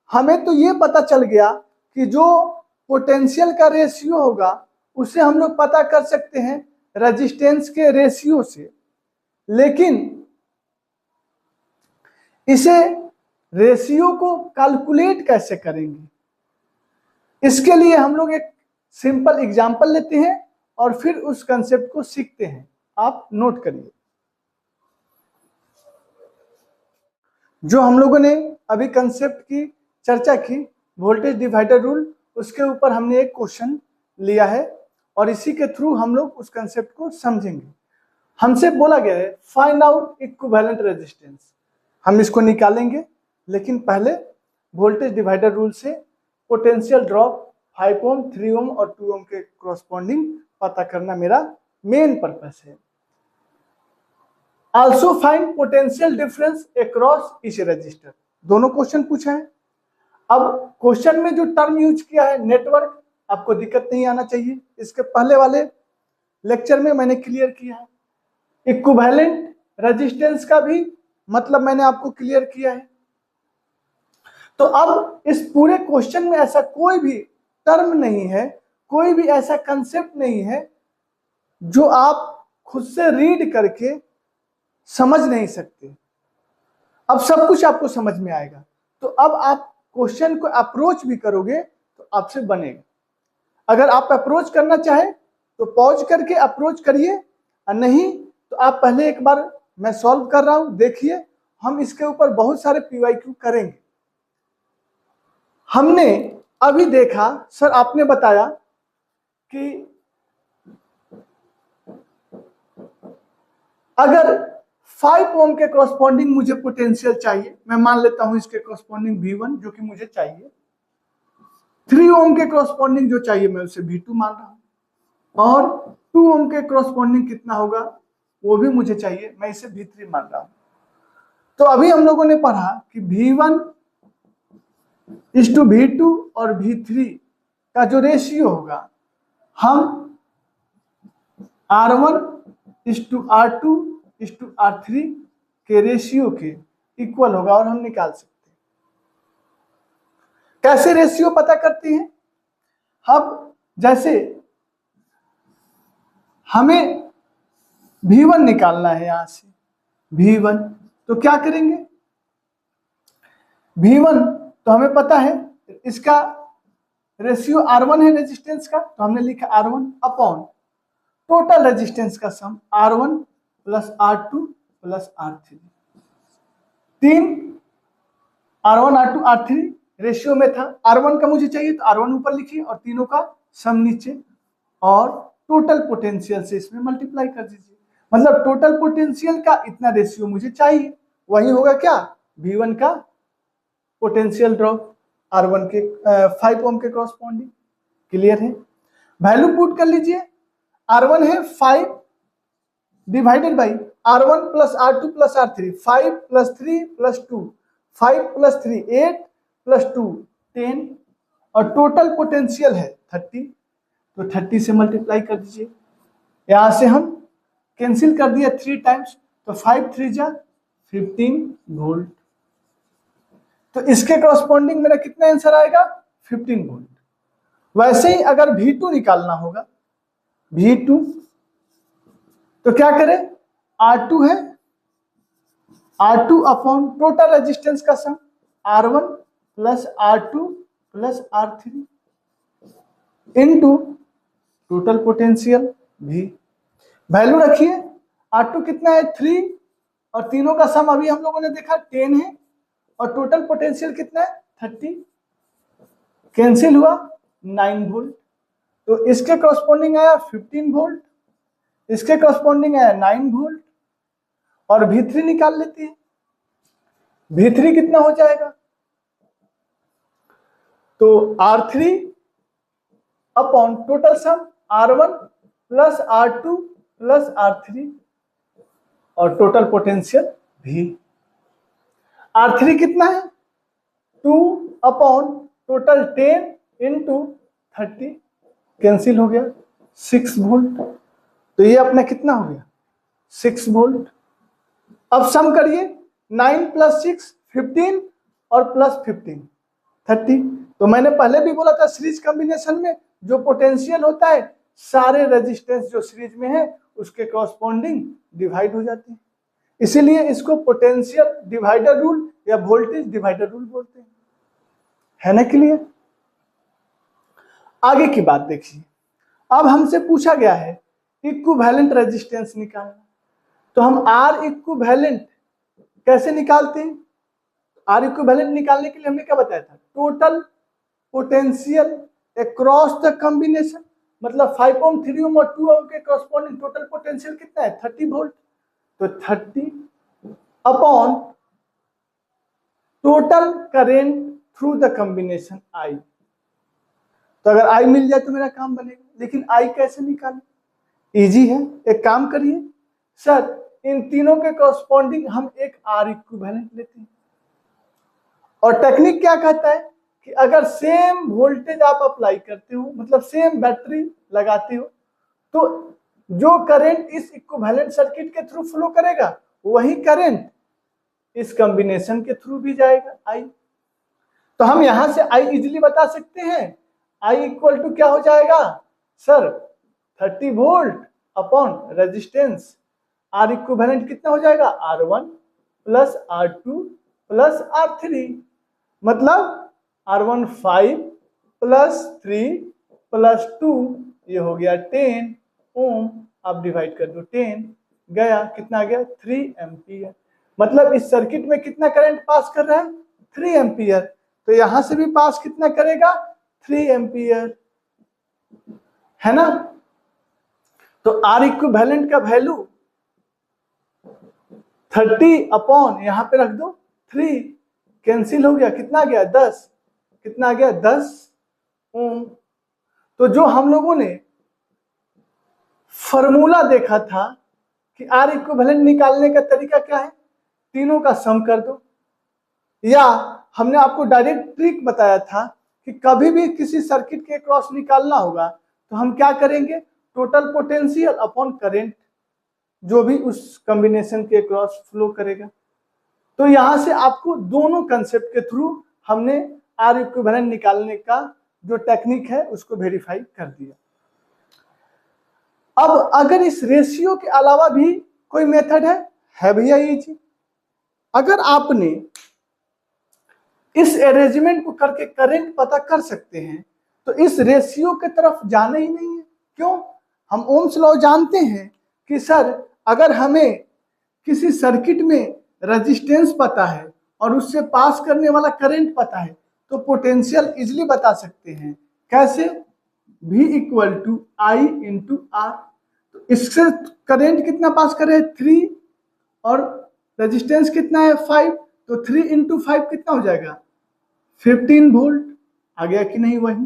हमें तो ये पता चल गया कि जो पोटेंशियल का रेशियो होगा उसे हम लोग पता कर सकते हैं रेजिस्टेंस के रेशियो से, लेकिन इसे रेशियो को कैलकुलेट कैसे करेंगे, इसके लिए हम लोग एक सिंपल एग्जांपल लेते हैं और फिर उस कंसेप्ट को सीखते हैं। आप नोट करिए। जो हम लोगों ने अभी कंसेप्ट की चर्चा की, वोल्टेज डिवाइडर रूल, उसके ऊपर हमने एक क्वेश्चन लिया है और इसी के थ्रू हम लोग उस कंसेप्ट को समझेंगे। हमसे बोला गया है फाइंड आउट इक्विवेलेंट रेजिस्टेंस, हम इसको निकालेंगे, लेकिन पहले वोल्टेज डिवाइडर रूल से पोटेंशियल ड्रॉप 5 ओम, 3 ओम और 2 ओम के कॉरस्पॉन्डिंग पता करना मेरा मेन पर्पस है। Also find potential difference across each resistor, दोनों क्वेश्चन पूछा है। अब क्वेश्चन में जो टर्म यूज किया है नेटवर्क, आपको दिक्कत नहीं आना चाहिए, इसके पहले वाले लेक्चर में मैंने क्लियर किया है। इक्विवेलेंट रेजिस्टेंस का भी मतलब मैंने आपको क्लियर किया है। तो अब इस पूरे क्वेश्चन में ऐसा कोई भी टर्म नहीं है, कोई भी ऐसा कंसेप्ट नहीं है जो आप खुद से रीड करके समझ नहीं सकते। अब सब कुछ आपको समझ में आएगा। तो अब आप क्वेश्चन को अप्रोच भी करोगे तो आपसे बनेगा। अगर आप अप्रोच करना चाहे तो पॉज करके अप्रोच करिए, और नहीं तो आप पहले एक बार मैं सॉल्व कर रहा हूं, देखिए। हम इसके ऊपर बहुत सारे PYQ करेंगे। हमने अभी देखा, सर आपने बताया कि अगर 5 ओम के कॉरस्पॉन्डिंग मुझे पोटेंशियल चाहिए, मैं मान लेता हूं इसके कॉरस्पॉन्डिंग V1 जो कि मुझे चाहिए। 3 ओम के कॉरस्पॉन्डिंग जो चाहिए मैं उसे V2 मान रहा हूं, और 2 ओम के कॉरस्पॉन्डिंग कितना होगा वो भी मुझे चाहिए, मैं इसे V3 मान रहा हूं। तो अभी हम लोगों ने पढ़ा कि V1 = V2 और V3 का जो रेशियो होगा, हम R1 = R2 = R3 के रेशियो के इक्वल होगा, और हम निकाल सकते हैं। कैसे रेशियो पता करते हैं? अब जैसे हमें V1 निकालना है, यहां से V1, तो क्या करेंगे? V1 तो हमें पता है इसका रेशियो R1 है रेजिस्टेंस का, तो हमने लिखा R1 अपॉन टोटल रेजिस्टेंस का सम R1 + R2 + R3। 3 R1 R2 R3 ratio में था, R1 का मुझे चाहिए तो R1 ऊपर लिखिए और तीनों का सम नीचे, और टोटल पोटेंशियल से इसमें मल्टीप्लाई कर दीजिए। मतलब टोटल पोटेंशियल का इतना रेशियो मुझे चाहिए, वही होगा क्या? V1 का पोटेंशियल ड्रॉप R1 के 5 ओम के कॉरस्पॉन्डिंग। क्लियर है? वैल्यू पुट कर लीजिए। R1 है 5 divided by R1 + R2 + R3, 5 + 3 + 2, 5 + 3 8 + 2 10, और टोटल पोटेंशियल है 30, तो 30 से मल्टीप्लाई कर दीजिए। यहां से हम कैंसिल कर दिया 3 टाइम्स, तो 5 3 जा 15 वोल्ट। तो इसके कॉरस्पॉन्डिंग मेरा कितना आंसर आएगा? 15 वोल्ट। वैसे ही अगर V2 निकालना होगा, V2 तो क्या करें? R2 है, R2 अपॉन टोटल रेजिस्टेंस का सम R1 + R2 + R3 into total potential V। Value रखिए, R2 कितना है? 3, और तीनों का सम अभी हम लोगों ने देखा 10 है, और टोटल पोटेंशियल कितना है? 30। कैंसिल हुआ 9 वोल्ट, तो इसके कॉरस्पॉन्डिंग आया 15 वोल्ट, इसके कॉरस्पॉन्डिंग आया 9 वोल्ट, और V3 निकाल लेते हैं। V3 कितना हो जाएगा? तो R3 upon total sum R1 + R2 + R3, और टोटल पोटेंशियल V। R3 कितना है? 2 अपॉन टोटल 10 इंटू 30, कैंसिल हो गया 6 वोल्ट। तो ये अपना कितना हो गया? 6 वोल्ट। अब सम करिए, 9 + 6 15, और +15 30। तो मैंने पहले भी बोला था सीरीज कॉम्बिनेशन में जो पोटेंशियल होता है, सारे रेजिस्टेंस जो सीरीज में है उसके कॉरस्पॉन्डिंग डिवाइड हो जाते हैं। इसीलिए इसको पोटेंशियल डिवाइडर रूल या वोल्टेज डिवाइडर रूल बोलते हैं। है ना क्लियर? आगे की बात देखिए। अब हमसे पूछा गया है इक्विवेलेंट रेजिस्टेंस निकालना। तो हम आर इक्विवेलेंट कैसे निकालते हैं? आर इक्विवेलेंट निकालने के लिए हमने क्या बताया था? Total potential across the combination, मतलब 5 ओम 3 ओम और 2 ओम के कॉरस्पॉन्डिंग टोटल पोटेंशियल कितना है? 30 वोल्ट। तो 30 upon total current through the combination आई। तो अगर आई मिल जाए तो मेरा काम बनेगा, लेकिन आई कैसे निकालें? इजी है, एक काम करिए सर, इन तीनों के कॉरस्पॉन्डिंग हम एक आर इक्विवेलेंट लेते हैं। और टेक्निक क्या कहता है कि अगर सेम वोल्टेज आप अप्लाई करते हो, मतलब सेम बैटरी लगाते हो, तो जो करंट इस इक्विवेलेंट सर्किट के थ्रू फ्लो करेगा वही करंट इस कॉम्बिनेशन के थ्रू भी जाएगा, आई। तो हम यहां से आई इजीली बता सकते हैं। आई इक्वल टू क्या हो जाएगा sir? 30 volt upon resistance. R equivalent कितना हो जाएगा? R1 plus R2 plus R3, मतलब R1 5 प्लस 3 प्लस 2, ये हो गया 10 ओम। आप डिवाइड कर दो, 10 गया, कितना आ गया? 3 एम्पियर। मतलब इस सर्किट में कितना करंट पास कर रहा है? 3 एम्पियर। तो यहां से भी पास कितना करेगा? 3 एम्पियर, है ना। तो आर इक्विवेलेंट का वैल्यू 30 अपॉन यहां पे रख दो 3, कैंसिल हो गया, कितना आ गया? 10। कितना आ गया? 10 ओम। तो जो हम लोगों ने फॉर्मूला देखा था कि आर इक्विवेलेंट निकालने का तरीका क्या है? तीनों का सम कर दो, या हमने आपको डायरेक्ट ट्रिक बताया था कि कभी भी किसी सर्किट के क्रॉस निकालना होगा तो हम क्या करेंगे? टोटल पोटेंशियल अपॉन करंट, जो भी उस कॉम्बिनेशन के क्रॉस फ्लो करेगा। तो यहां से आपको दोनों कंसेप्ट के थ्रू हमने आर इक्विवेलेंट निकालने का जो टेक्निक है उसको वेरीफाई कर दिया। अब अगर इस रेशियो के अलावा भी कोई मेथड है भैया इजी। अगर आपने इस अरेंजमेंट को करके करंट पता कर सकते हैं तो इस रेशियो की तरफ जाना ही नहीं है। क्यों? हम ओम्स लॉ जानते हैं कि सर अगर हमें किसी सर्किट में रेजिस्टेंस पता है और उससे पास करने वाला करंट पता है तो पोटेंशियल इजिली बता सकते हैं। कैसे? V equal to I into R. तो इससे करंट कितना पास करे? 3, और रेजिस्टेंस कितना है? 5। तो 3 इंटू 5 कितना हो जाएगा? 15 वोल्ट। आ गया कि नहीं? वही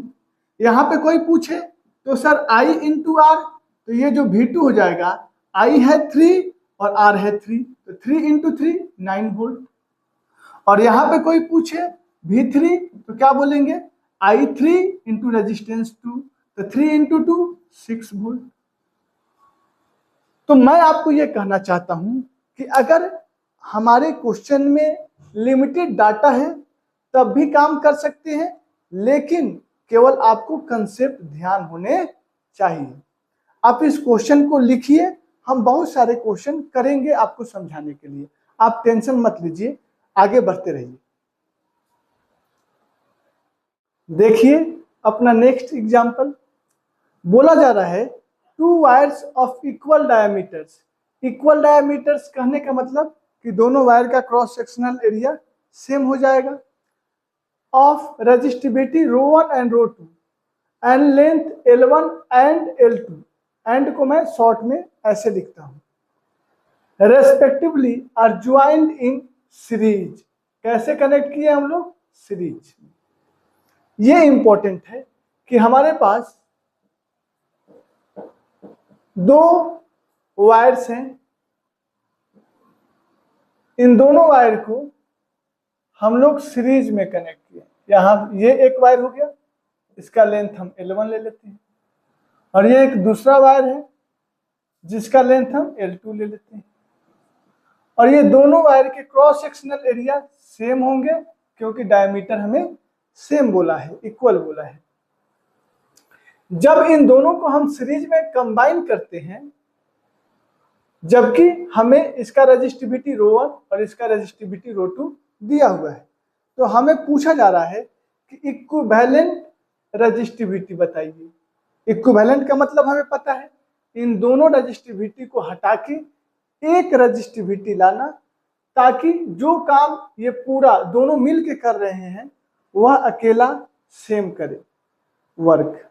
यहाँ पे कोई पूछे तो सर I इंटू आर, तो ये जो V2 हो जाएगा, I है 3 और R है 3, तो 3 इंटू 3 9 वोल्ट। और यहाँ पे कोई पूछे V3 तो क्या बोलेंगे? I3 इंटू रेजिस्टेंस 2, तो 3 इंटू 2 6 वोल्ट। तो मैं आपको ये कहना चाहता हूं कि अगर हमारे क्वेश्चन में लिमिटेड डाटा है तब भी काम कर सकते हैं, लेकिन केवल आपको कंसेप्ट ध्यान होने चाहिए। आप इस क्वेश्चन को लिखिए, हम बहुत सारे क्वेश्चन करेंगे आपको समझाने के लिए, आप टेंशन मत लीजिए, आगे बढ़ते रहिए। देखिए अपना नेक्स्ट एग्जांपल, बोला जा रहा है 2 wires of equal diameters. Equal diameters कहने का मतलब कि दोनों वायर का क्रॉस सेक्शनल एरिया सेम हो जाएगा, of resistivity ρ1 and ρ2 and length L1 and L2। And को मैं शॉर्ट में ऐसे लिखता हूं, respectively are joined in series. कैसे कनेक्ट किए हम लोग? सीरीज। ये इंपॉर्टेंट है कि हमारे पास 2 वायर्स हैं, इन दोनों वायर को हम लोग सीरीज में कनेक्ट किए। यहाँ ये एक वायर हो गया, इसका लेंथ हम L1 ले लेते हैं, और ये एक दूसरा वायर है जिसका लेंथ हम L2 ले लेते हैं। और ये दोनों वायर के क्रॉस सेक्शनल एरिया सेम होंगे क्योंकि डायमीटर हमें सेम बोला है, इक्वल बोला है। जब इन दोनों को हम सीरीज में कंबाइन करते हैं, जबकि हमें इसका रेजिस्टिविटी ρ1 और इसका रेजिस्टिविटी ρ2 दिया हुआ है, तो हमें पूछा जा रहा है कि इक्विवेलेंट रेजिस्टिविटी बताइए। इक्विवेलेंट का मतलब हमें पता है इन दोनों रजिस्टिविटी को हटा के एक रजिस्टिविटी लाना, ताकि जो काम ये पूरा दोनों मिल के कर रहे हैं वह अकेला सेम करे वर्क।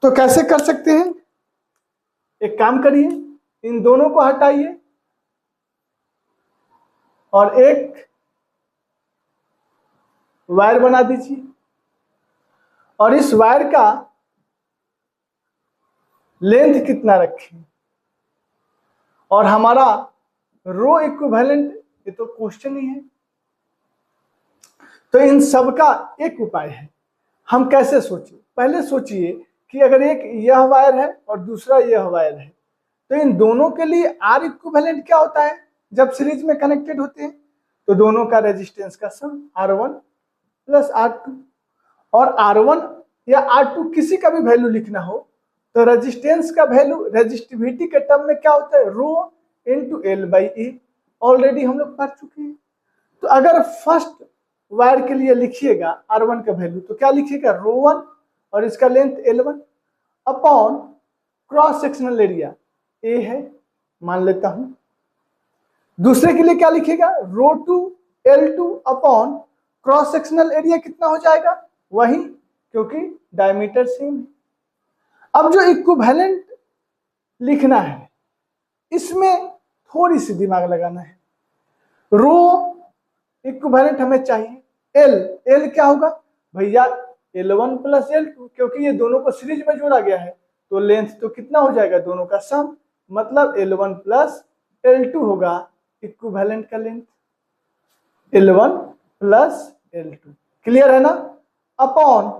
तो कैसे कर सकते हैं? एक काम करिए, इन दोनों को हटाइए और एक वायर बना दीजिए, और इस वायर का लेंथ कितना रखें, और हमारा रो इक्विवेलेंट, ये तो क्वेश्चन ही है। तो इन सब का एक उपाय है। हम कैसे सोचिए? पहले सोचिए कि अगर एक यह वायर है और दूसरा यह वायर है, तो इन दोनों के लिए आर इक्विवेलेंट क्या होता है जब सीरीज में कनेक्टेड होते हैं? तो दोनों का रेजिस्टेंस का सम R1 प्लस R2, और R1 या R2 किसी का भी वैल्यू लिखना हो तो रेजिस्टेंस का वैल्यू रेजिस्टिविटी के टर्म में क्या होता है? Rho into L by A. Already हम लोग पढ़ चुके हैं। तो अगर फर्स्ट वायर के लिए लिखिएगा R1 का वैल्यू, तो क्या लिखिएगा? रो1 और इसका length L1 upon cross sectional area A है, मान लेता हूं। दूसरे के लिए क्या लिखिएगा? रो2 L2 upon cross sectional area कितना हो जाएगा? वही, क्योंकि डायमीटर सेम है। अब जो इक्विवेलेंट लिखना है इसमें थोड़ी सी दिमाग लगाना है। रो इक्विवेलेंट हमें चाहिए, L क्या होगा भैया? L1 प्लस L2, क्योंकि ये दोनों को सीरीज में जोड़ा गया है, तो लेंथ तो कितना हो जाएगा? दोनों का सम, मतलब L1 प्लस L2 होगा इक्विवेलेंट का length, L1 plus L2। Clear है ना? अपॉन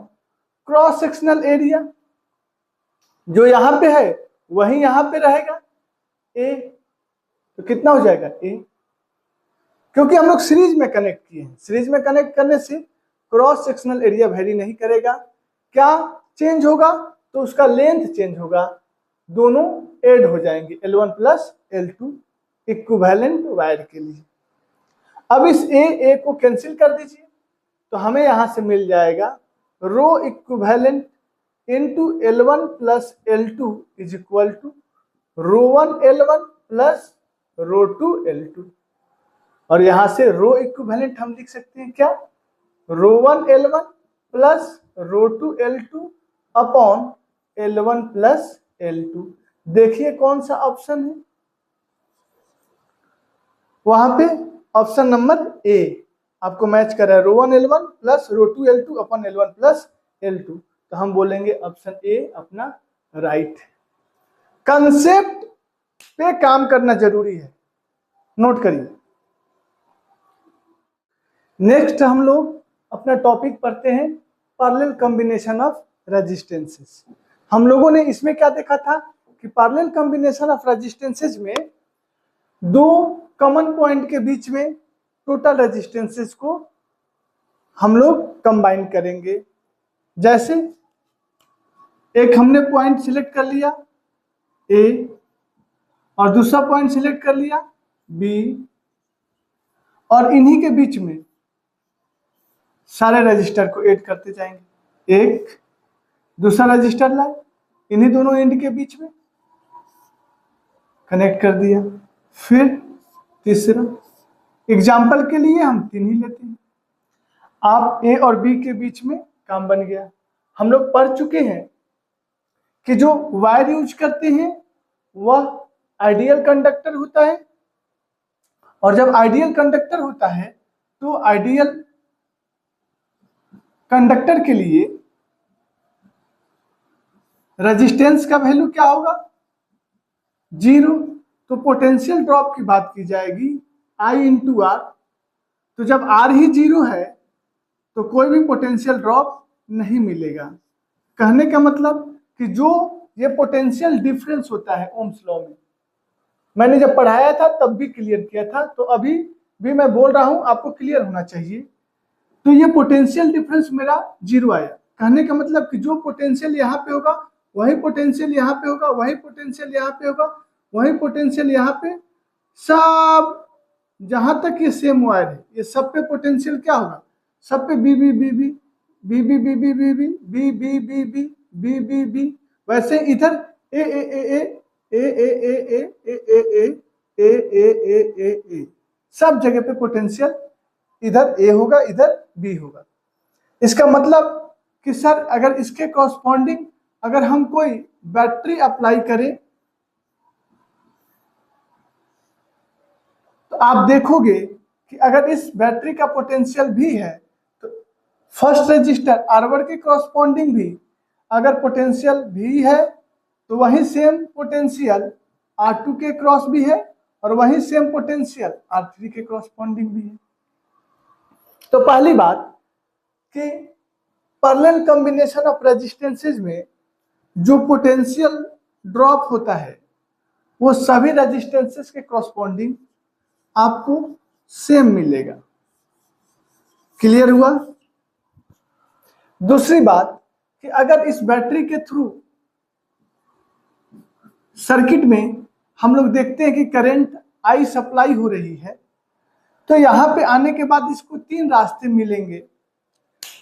क्रॉस सेक्शनल एरिया, जो यहां पे है वही यहां पे रहेगा A, तो कितना हो जाएगा? A, क्योंकि हम लोग सीरीज में कनेक्ट किए हैं। सीरीज में कनेक्ट करने से क्रॉस सेक्शनल एरिया वेरी नहीं करेगा, क्या चेंज होगा? तो उसका लेंथ चेंज होगा, दोनों ऐड हो जाएंगे L1 plus L2 equivalent wire के लिए। अब इस A को कैंसिल कर दीजिए, तो हमें यहां से मिल जाएगा rho equivalent into L1 plus L2 is equal to रो1 L1 प्लस रो2 L2, और यहां से रो इक्विवेलेंट हम लिख सकते हैं क्या? रो1 L1 प्लस रो2 L2 upon L1 plus L2। देखिए कौन सा ऑप्शन है वहां पे? ऑप्शन नंबर A आपको मैच कर रहा है, रो1 L1 प्लस रो2 L2 upon L1 plus L2, तो हम बोलेंगे ऑप्शन A अपना राइट। कंसेप्ट पे काम करना जरूरी है, नोट करिए। नेक्स्ट हम लोग अपना टॉपिक पढ़ते हैं, पैरेलल कॉम्बिनेशन ऑफ रेजिस्टेंसेस। हम लोगों ने इसमें क्या देखा था कि पैरेलल कॉम्बिनेशन ऑफ रेजिस्टेंसेस में दो कॉमन पॉइंट के बीच में टोटल रेजिस्टेंसेस को हम लोग कंबाइन करेंगे। जैसे एक हमने पॉइंट सिलेक्ट कर लिया A और दूसरा पॉइंट सिलेक्ट कर लिया B, और इन्हीं के बीच में सारे रजिस्टर को ऐड करते जाएंगे। एक दूसरा रजिस्टर लाए, इन्हीं दोनों एंड के बीच में कनेक्ट कर दिया, फिर तीसरा। एग्जाम्पल के लिए हम 3 ही लेते हैं। आप A और B के बीच में काम बन गया। हम लोग पढ़ चुके हैं कि जो वायर यूज करते हैं वह आइडियल कंडक्टर होता है, और जब आइडियल कंडक्टर होता है तो आइडियल कंडक्टर के लिए रेजिस्टेंस का वैल्यू क्या होगा? 0। तो पोटेंशियल ड्रॉप की बात की जाएगी I इंटू आर। तो जब R ही 0 है तो कोई भी पोटेंशियल ड्रॉप नहीं मिलेगा। कहने का मतलब कि जो ये पोटेंशियल डिफरेंस होता है ओम्स लॉ में, मैंने जब पढ़ाया था तब भी क्लियर किया था, तो अभी भी मैं बोल रहा हूं, आपको क्लियर होना चाहिए। तो ये पोटेंशियल डिफरेंस मेरा 0 आया। कहने का मतलब कि जो पोटेंशियल यहाँ पे होगा वही पोटेंशियल यहाँ पे होगा, वही पोटेंशियल यहाँ पे होगा, वही पोटेंशियल यहाँ पे, सब जहां तक ये सेम वायर है ये सब पे पोटेंशियल क्या होगा? सब पे B B B B B B B B B B B B B B B B B. वैसे इधर ए ए ए ए ए ए ए ए ए ए ए ए ए ए ए, सब जगह पे पोटेंशियल इधर ए होगा, इधर बी होगा। इसका मतलब कि सर अगर इसके कॉरस्पॉन्डिंग अगर हम कोई बैटरी अप्लाई करें तो आप देखोगे कि अगर इस बैटरी का पोटेंशियल भी है तो फर्स्ट रजिस्टर R1 के कॉरस्पॉन्डिंग भी अगर पोटेंशियल भी है तो वही सेम पोटेंशियल R2 के क्रॉस भी है और वही सेम पोटेंशियल R3 के कॉरस्पॉन्डिंग भी है। तो पहली बात कि पैरेलल कॉम्बिनेशन ऑफ रेजिस्टेंसेज में जो पोटेंशियल ड्रॉप होता है वो सभी रेजिस्टेंसेज के कॉरस्पॉन्डिंग आपको सेम मिलेगा। क्लियर हुआ? दूसरी बात कि अगर इस बैटरी के थ्रू सर्किट में हम लोग देखते हैं कि करंट आई सप्लाई हो रही है तो यहां पे आने के बाद इसको तीन रास्ते मिलेंगे।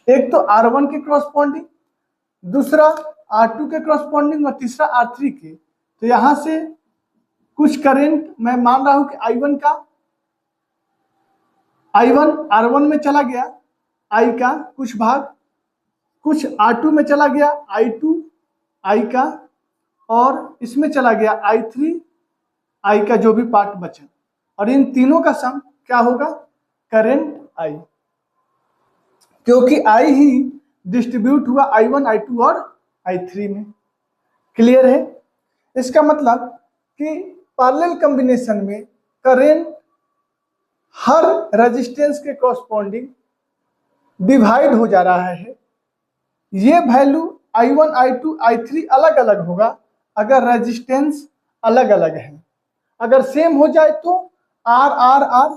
एक तो R1 के कॉरस्पॉन्डिंग, दूसरा R2 के कॉरस्पॉन्डिंग और तीसरा R3 के। तो यहां से कुछ करंट मैं मान रहा हूं कि I1 का I1 R1 में चला गया, I का कुछ भाग, कुछ R2 में चला गया I2 I का, और इसमें चला गया I3 I का जो भी पार्ट बचा, और इन तीनों का सम क्या होगा? करंट I, क्योंकि I ही डिस्ट्रीब्यूट हुआ I1 I2 और I3 में। क्लियर है? इसका मतलब कि पैरेलल कॉम्बिनेशन में करंट हर रेजिस्टेंस के कॉरस्पॉन्डिंग डिवाइड हो जा रहा है। ये वैल्यू I1 I2 I3 अलग अलग होगा अगर रेजिस्टेंस अलग अलग है। अगर सेम हो जाए तो R R R,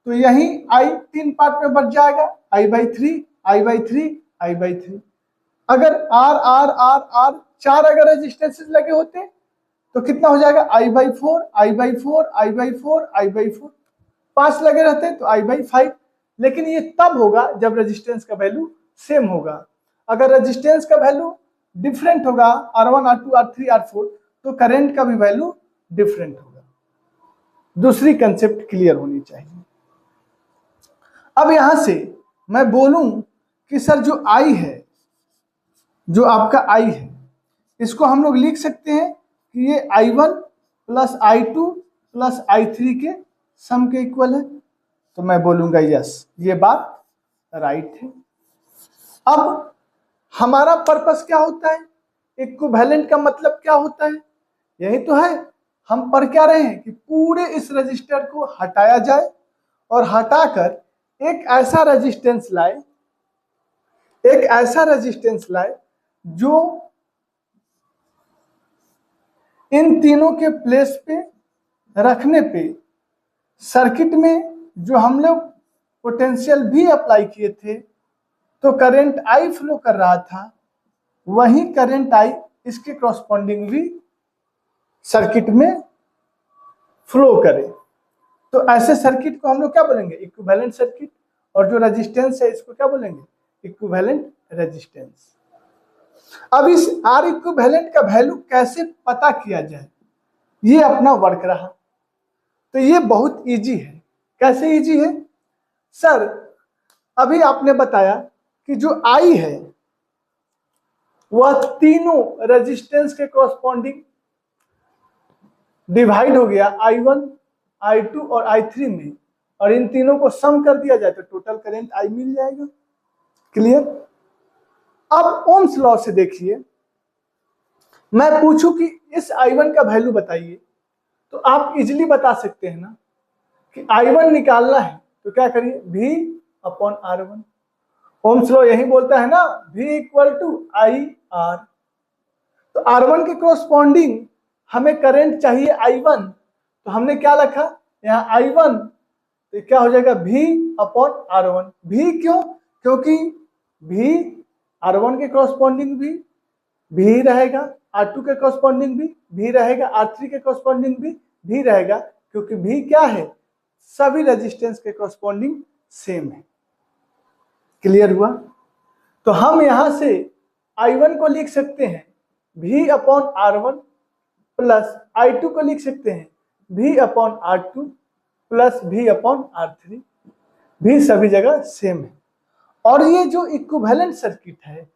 तो यही I तीन पार्ट में बच जाएगा, I/3 I/3 I/3। अगर R R R R चार अगर रेजिस्टेंसेस लगे होते तो कितना हो जाएगा? I/4 I/4 I/4 I/4। पांच लगे रहते तो I/5। लेकिन ये तब होगा जब रेजिस्टेंस का वैल्यू सेम होगा। अगर रेजिस्टेंस का वैल्यू डिफरेंट होगा R1 R2 R3 R4 तो करंट का भी वैल्यू डिफरेंट होगा। दूसरी कंसेप्ट क्लियर होनी चाहिए। अब यहां से मैं बोलूं कि सर जो I है, जो आपका I है, इसको हम लोग लिख सकते हैं कि ये I1 plus I2 plus I3 के सम के इक्वल है। तो मैं बोलूंगा यस, ये बात राइट है। अब हमारा पर्पस क्या होता है? इक्विवेलेंट का मतलब क्या होता है? यही तो है। हम पढ़ क्या रहे हैं कि पूरे इस रजिस्टर को हटाया जाए और हटाकर एक ऐसा रेजिस्टेंस लाए, एक ऐसा रेजिस्टेंस लाए जो इन तीनों के प्लेस पे रखने पे सर्किट में जो हम लोग पोटेंशियल भी अप्लाई किए थे तो करंट I फ्लो कर रहा था, वही करंट I इसके कॉरस्पॉन्डिंग भी सर्किट में फ्लो करे। तो ऐसे सर्किट को हम लोग क्या बोलेंगे? Equivalent circuit. और जो रेजिस्टेंस है इसको क्या बोलेंगे? Equivalent resistance. अब इस R इक्विवेलेंट का वैल्यू कैसे पता किया जाए, ये अपना वर्क रहा। तो ये बहुत इजी है। कैसे इजी है? सर अभी आपने बताया कि जो I है वह तीनों रेजिस्टेंस के कॉरस्पॉन्डिंग डिवाइड हो गया I1 I2 और I3 में, और इन तीनों को सम कर दिया जाए तो टोटल करंट I मिल जाएगा। क्लियर? अब ओम्स लॉ से देखिए, मैं पूछूं कि इस I1 का वैल्यू बताइए तो आप इजीली बता सकते हैं ना कि I1 निकालना है तो क्या करिए? V/R1। ओम्स लॉ यही बोलता है ना, V = IR। तो R1 के कॉरस्पॉन्डिंग हमें करंट चाहिए I1, तो हमने क्या लिखा यहाँ I1, तो क्या हो जाएगा? V/R1। V क्यों? क्योंकि V R1 के कॉरस्पॉन्डिंग भी V रहेगा, R2 के कॉरस्पॉन्डिंग भी V रहेगा, R3 के कॉरस्पॉन्डिंग भी V रहेगा, क्योंकि V क्या है? सभी रेजिस्टेंस के कॉरस्पॉन्डिंग सेम है। क्लियर हुआ? तो हम यहां से I1 को लिख सकते हैं V/R1 प्लस I2 को लिख सकते हैं V/R2 प्लस V/R3। भी सभी जगह सेम है। और ये जो इक्विवेलेंट सर्किट है,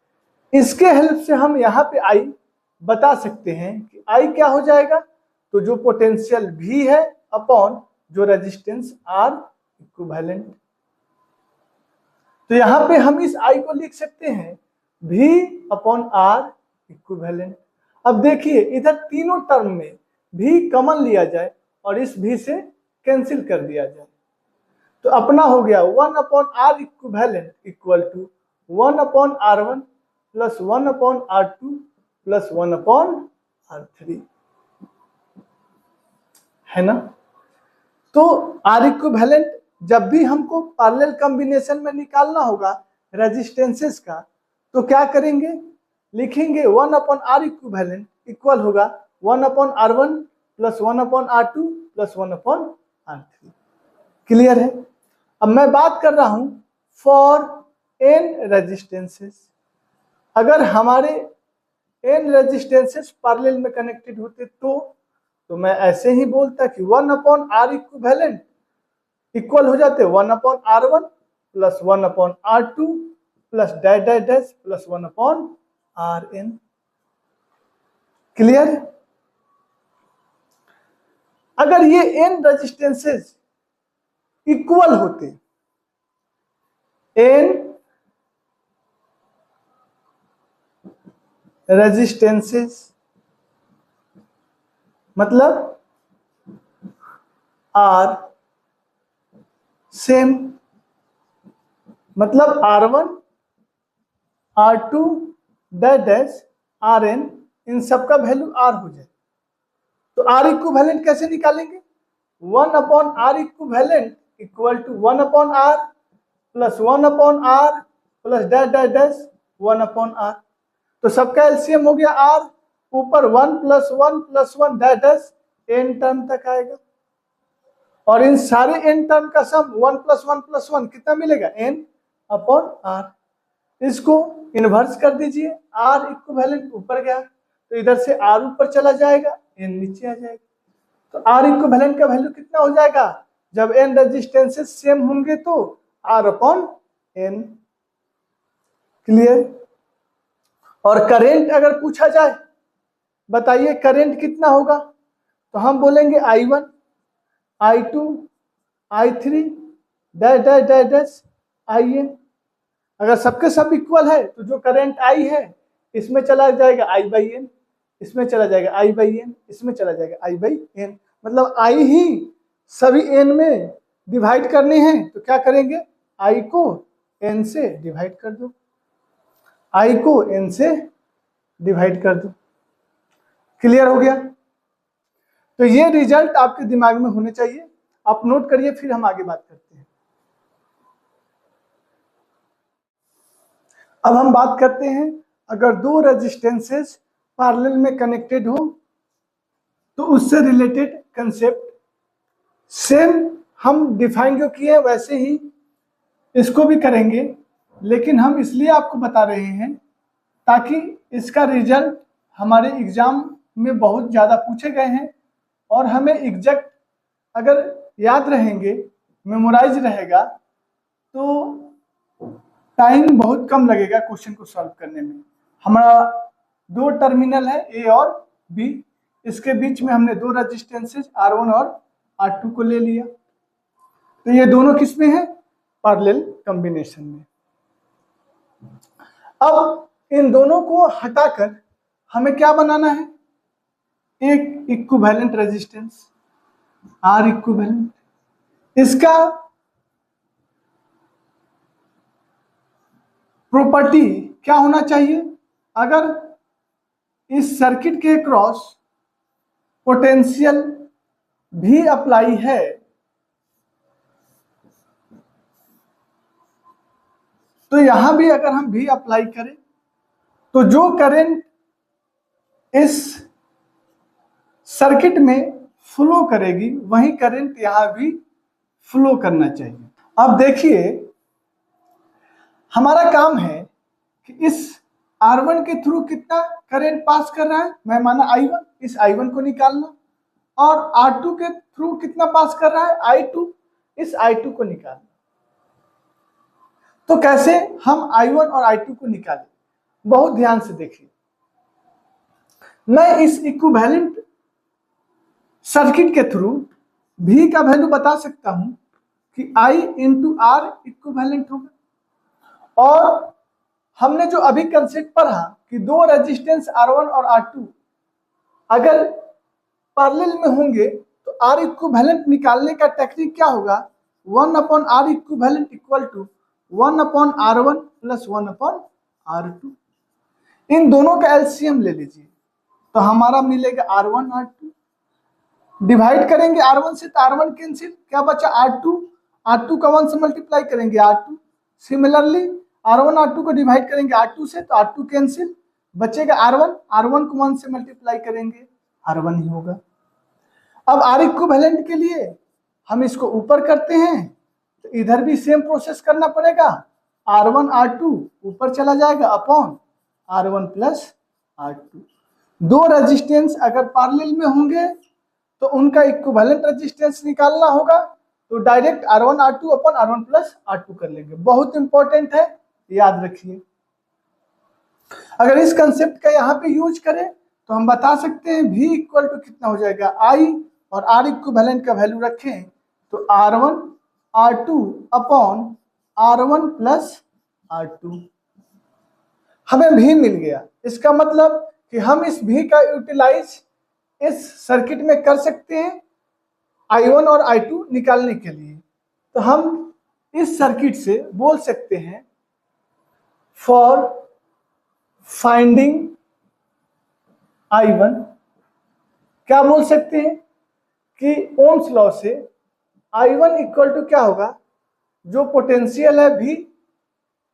इसके हेल्प से हम यहाँ पे I बता सकते हैं कि I क्या हो जाएगा, तो जो पोटेंशियल V है अपॉन जो रेजिस्टेंस R इक्विवेलेंट। तो यहाँ पे हम इस I को लिख सकते हैं V/R इक्विवेलेंट। अब देखिए इधर तीनों टर्म में V कॉमन लिया जाए और इस V से कैंसिल कर दिया जाए, तो अपना हो गया 1/R equivalent equal to 1/R1 plus 1/R2 plus 1/R3, है ना। तो R इक्विवेलेंट जब भी हमको पैरेलल कॉम्बिनेशन में निकालना होगा रेजिस्टेंसेस का, तो क्या करेंगे, लिखेंगे 1/R इक्विवेलेंट इक्वल होगा 1/R1 plus 1/R2 plus 1/R3। Clear है। अब मैं बात कर रहा हूं फॉर n रेजिस्टेंसेस। अगर हमारे n रेजिस्टेंसेस पैरेलल में कनेक्टेड होते तो मैं ऐसे ही बोलता कि 1/R इक्विवेलेंट इक्वल हो जाते 1/R1 plus 1/R2 plus dash dash dash plus 1/Rn। Clear. अगर ये n रेजिस्टेंसेस इक्वल होते, n रेजिस्टेंसेस मतलब R सेम, मतलब R1 R2 dash dash Rn, इन सब का वैल्यू R हो जाए, तो R इक्विवेलेंट कैसे निकालेंगे, 1/R equivalent equal to 1/R plus 1/R plus dash dash dash 1/R। तो सबका एलसीएम हो गया R, ऊपर 1 plus 1 plus 1 dash dash n term तक आएगा, और इन सारे n टर्म का सम 1 प्लस 1 प्लस 1 कितना मिलेगा, n/R। इसको इन्वर्स कर दीजिए, R इक्विवेलेंट ऊपर गया तो इधर से R ऊपर चला जाएगा, n नीचे आ जाएगा। तो R इक्विवेलेंट का वैल्यू कितना हो जाएगा, जब n रेजिस्टेंसेस सेम होंगे तो R/n। क्लियर। और करंट अगर पूछा जाए, बताइए करंट कितना होगा, तो हम बोलेंगे I1 I2 I3 dash dash dash dash IN। अगर सबके सब इक्वल है तो जो करंट I है इसमें चला जाएगा I/N, इसमें चला जाएगा I/N, इसमें चला जाएगा I/N। मतलब I ही सभी n में डिवाइड करने हैं, तो क्या करेंगे, I को n से डिवाइड कर दो, I को n से डिवाइड कर दो। क्लियर हो गया। तो ये रिजल्ट आपके दिमाग में होने चाहिए, आप नोट करिए, फिर हम आगे बात करते हैं। अब हम बात करते हैं, अगर दो रेजिस्टेंसेस पैरेलल में कनेक्टेड हो तो उससे रिलेटेड कंसेप्ट सेम हम डिफाइन जो किए वैसे ही इसको भी करेंगे, लेकिन हम इसलिए आपको बता रहे हैं ताकि इसका रिजल्ट हमारे एग्जाम में बहुत ज़्यादा पूछे गए हैं और हमें एग्जैक्ट अगर याद रहेंगे, मेमोराइज रहेगा, तो टाइम बहुत कम लगेगा क्वेश्चन को सॉल्व करने में। हमारा दो टर्मिनल है A और B, इसके बीच में हमने दो रेजिस्टेंसेज R1 और R2 को ले लिया, तो ये दोनों किस में है, पैरेलल कॉम्बिनेशन में। अब इन दोनों को हटाकर हमें क्या बनाना है, एक इक्विवेलेंट रेजिस्टेंस R इक्विवेलेंट। इसका प्रॉपर्टी क्या होना चाहिए, अगर इस सर्किट के क्रॉस पोटेंशियल भी अप्लाई है तो यहां भी अगर हम भी अप्लाई करें तो जो करंट इस सर्किट में फ्लो करेगी वही करंट यहां भी फ्लो करना चाहिए। अब देखिए, हमारा काम है कि इस R1 के थ्रू कितना करंट पास कर रहा है, मैं माना I1, इस I1 को निकालना, और R2 के थ्रू कितना पास कर रहा है, I2, इस I2 को निकालना। तो कैसे हम I1 और I2 को निकालें, बहुत ध्यान से देखिए। मैं इस इक्विवेलेंट सर्किट के थ्रू V का वैल्यू बता सकता हूं कि I इंटू R इक्विवेलेंट होगा। और हमने जो अभी कंसेप्ट पढ़ा कि दो रेजिस्टेंस R1 और R2 अगर पैरेलल में होंगे तो R इक्विवेलेंट निकालने का टेक्निक क्या होगा, 1/R equivalent equal to 1/R1 plus 1/R2। इन दोनों का एलसीएम ले लीजिए तो हमारा मिलेगा R1 R2, डिवाइड करेंगे R1 से तो R1 कैंसिल, क्या बचा R2, R2 का 1 से मल्टीप्लाई करेंगे R2। सिमिलरली R1 R2 को डिवाइड करेंगे R2 से तो R2 कैंसिल, बचेगा R1, R1 को 1 से मल्टीप्लाई करेंगे R1 ही होगा। अब R इक्विवेलेंट के लिए हम इसको ऊपर करते हैं तो इधर भी सेम प्रोसेस करना पड़ेगा, R1 R2 ऊपर चला जाएगा अपॉन R1 प्लस R2। दो रेजिस्टेंस अगर पैरेलल में होंगे तो उनका इक्विवेलेंट रेजिस्टेंस निकालना होगा, तो direct R1 R2 upon R1 plus R2 कर लेंगे। बहुत इंपॉर्टेंट है, याद रखिए। अगर इस कंसेप्ट का यहाँ पे यूज करें तो हम बता सकते हैं V इक्वल टू कितना हो जाएगा, I और R इक्विवेलेंट का वैल्यू रखें तो R1 R2 upon R1 plus R2। हमें V मिल गया, इसका मतलब कि हम इस V का यूटिलाइज इस सर्किट में कर सकते हैं I1 और I2 निकालने के लिए। तो हम इस सर्किट से बोल सकते हैं फॉर फाइंडिंग I1, क्या बोल सकते हैं कि ओम्स लॉ से I1 इक्वल टू क्या होगा, जो पोटेंशियल है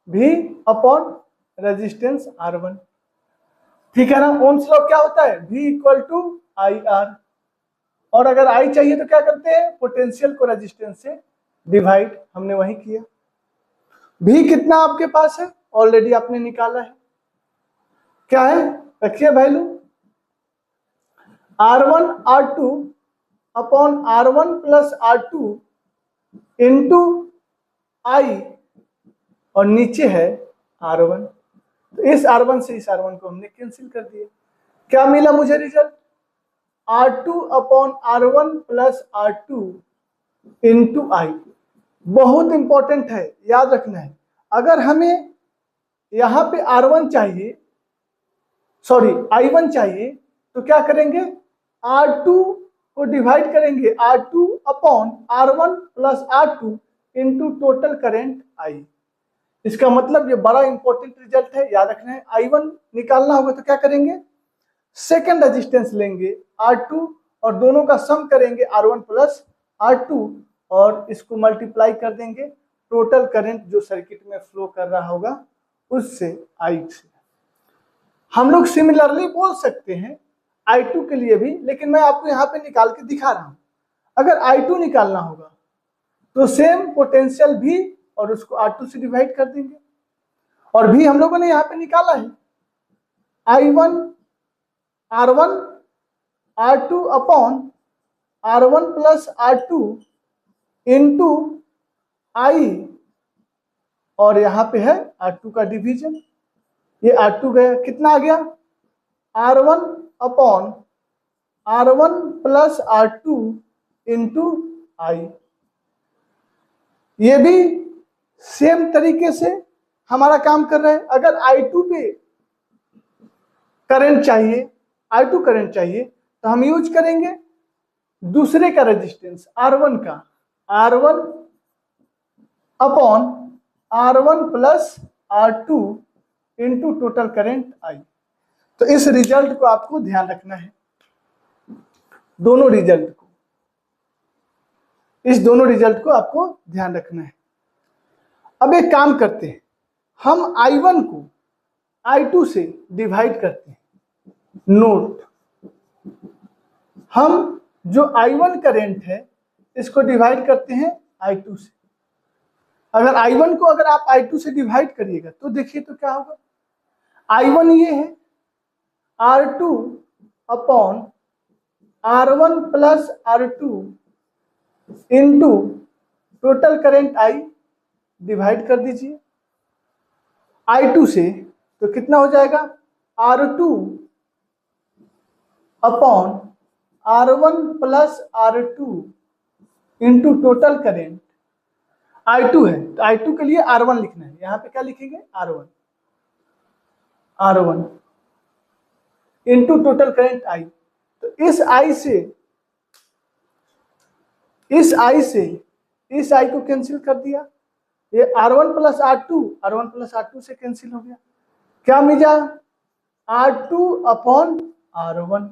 V अपॉन रेजिस्टेंस R1, ठीक है ना। ओम्स लॉ क्या होता है, V इक्वल टू IR, और अगर I चाहिए तो क्या करते हैं, पोटेंशियल को रेजिस्टेंस से डिवाइड, हमने वही किया। V कितना आपके पास है, ऑलरेडी आपने निकाला है, क्या है, रखिए value R1 R2 upon R1 plus R2 into I, और नीचे है R1, तो इस R1 से इस R1 को हमने कैंसिल कर दिया। क्या मिला मुझे result, R2 upon R1 plus R2 into I। बहुत इंपॉर्टेंट है, याद रखना है। अगर हमें यहाँ पे R1 चाहिए, सॉरी I1 चाहिए, तो क्या करेंगे, R2 को डिवाइड करेंगे R2 upon R1 plus R2 into total current I। इसका मतलब ये बड़ा इंपॉर्टेंट रिजल्ट है, याद रखना है। I1 निकालना होगा तो क्या करेंगे, सेकेंड रेजिस्टेंस लेंगे R2 और दोनों का सम करेंगे R1 प्लस R2 और इसको मल्टीप्लाई कर देंगे टोटल करंट जो सर्किट में फ्लो कर रहा होगा उससे, I से। हम लोग सिमिलरली बोल सकते हैं I2 के लिए भी, लेकिन मैं आपको यहाँ पे निकाल के दिखा रहा हूं। अगर I2 निकालना होगा तो सेम पोटेंशियल V और उसको R2 से डिवाइड कर देंगे, और V हम लोगों ने यहाँ पे निकाला है I1 R1 R2 upon R1 plus R2 into I, और यहाँ पे है R2 का डिवीजन, ये R2 गया, कितना आ गया, R1 upon R1 plus R2 into I। ये भी सेम तरीके से हमारा काम कर रहा है। अगर I2 पे करंट चाहिए, I2 करंट चाहिए तो हम यूज करेंगे दूसरे का रेजिस्टेंस R1 का, R1 upon R1 plus R2 into total current I। तो इस रिजल्ट को आपको ध्यान रखना है, दोनों रिजल्ट को, इस दोनों रिजल्ट को आपको ध्यान रखना है। अब एक काम करते हैं, हम I1 को I2 से डिवाइड करते हैं। नोट, हम जो I1 करंट है इसको डिवाइड करते हैं I2 से। अगर I1 को अगर आप I2 से डिवाइड करिएगा तो देखिए तो क्या होगा, I1 ये है, R2 upon R1 plus R2 into total current I divide कर दीजिए I2 से, तो कितना हो जाएगा R2 upon R1 plus R2 into total current I2 है, तो I2 के लिए R1 लिखना है, यहाँ पे क्या लिखेंगे R1 into total current I। तो इस I को कैंसिल कर दिया, ये R1 प्लस R2 से कैंसिल हो गया, क्या मिला R2 अपॉन R1।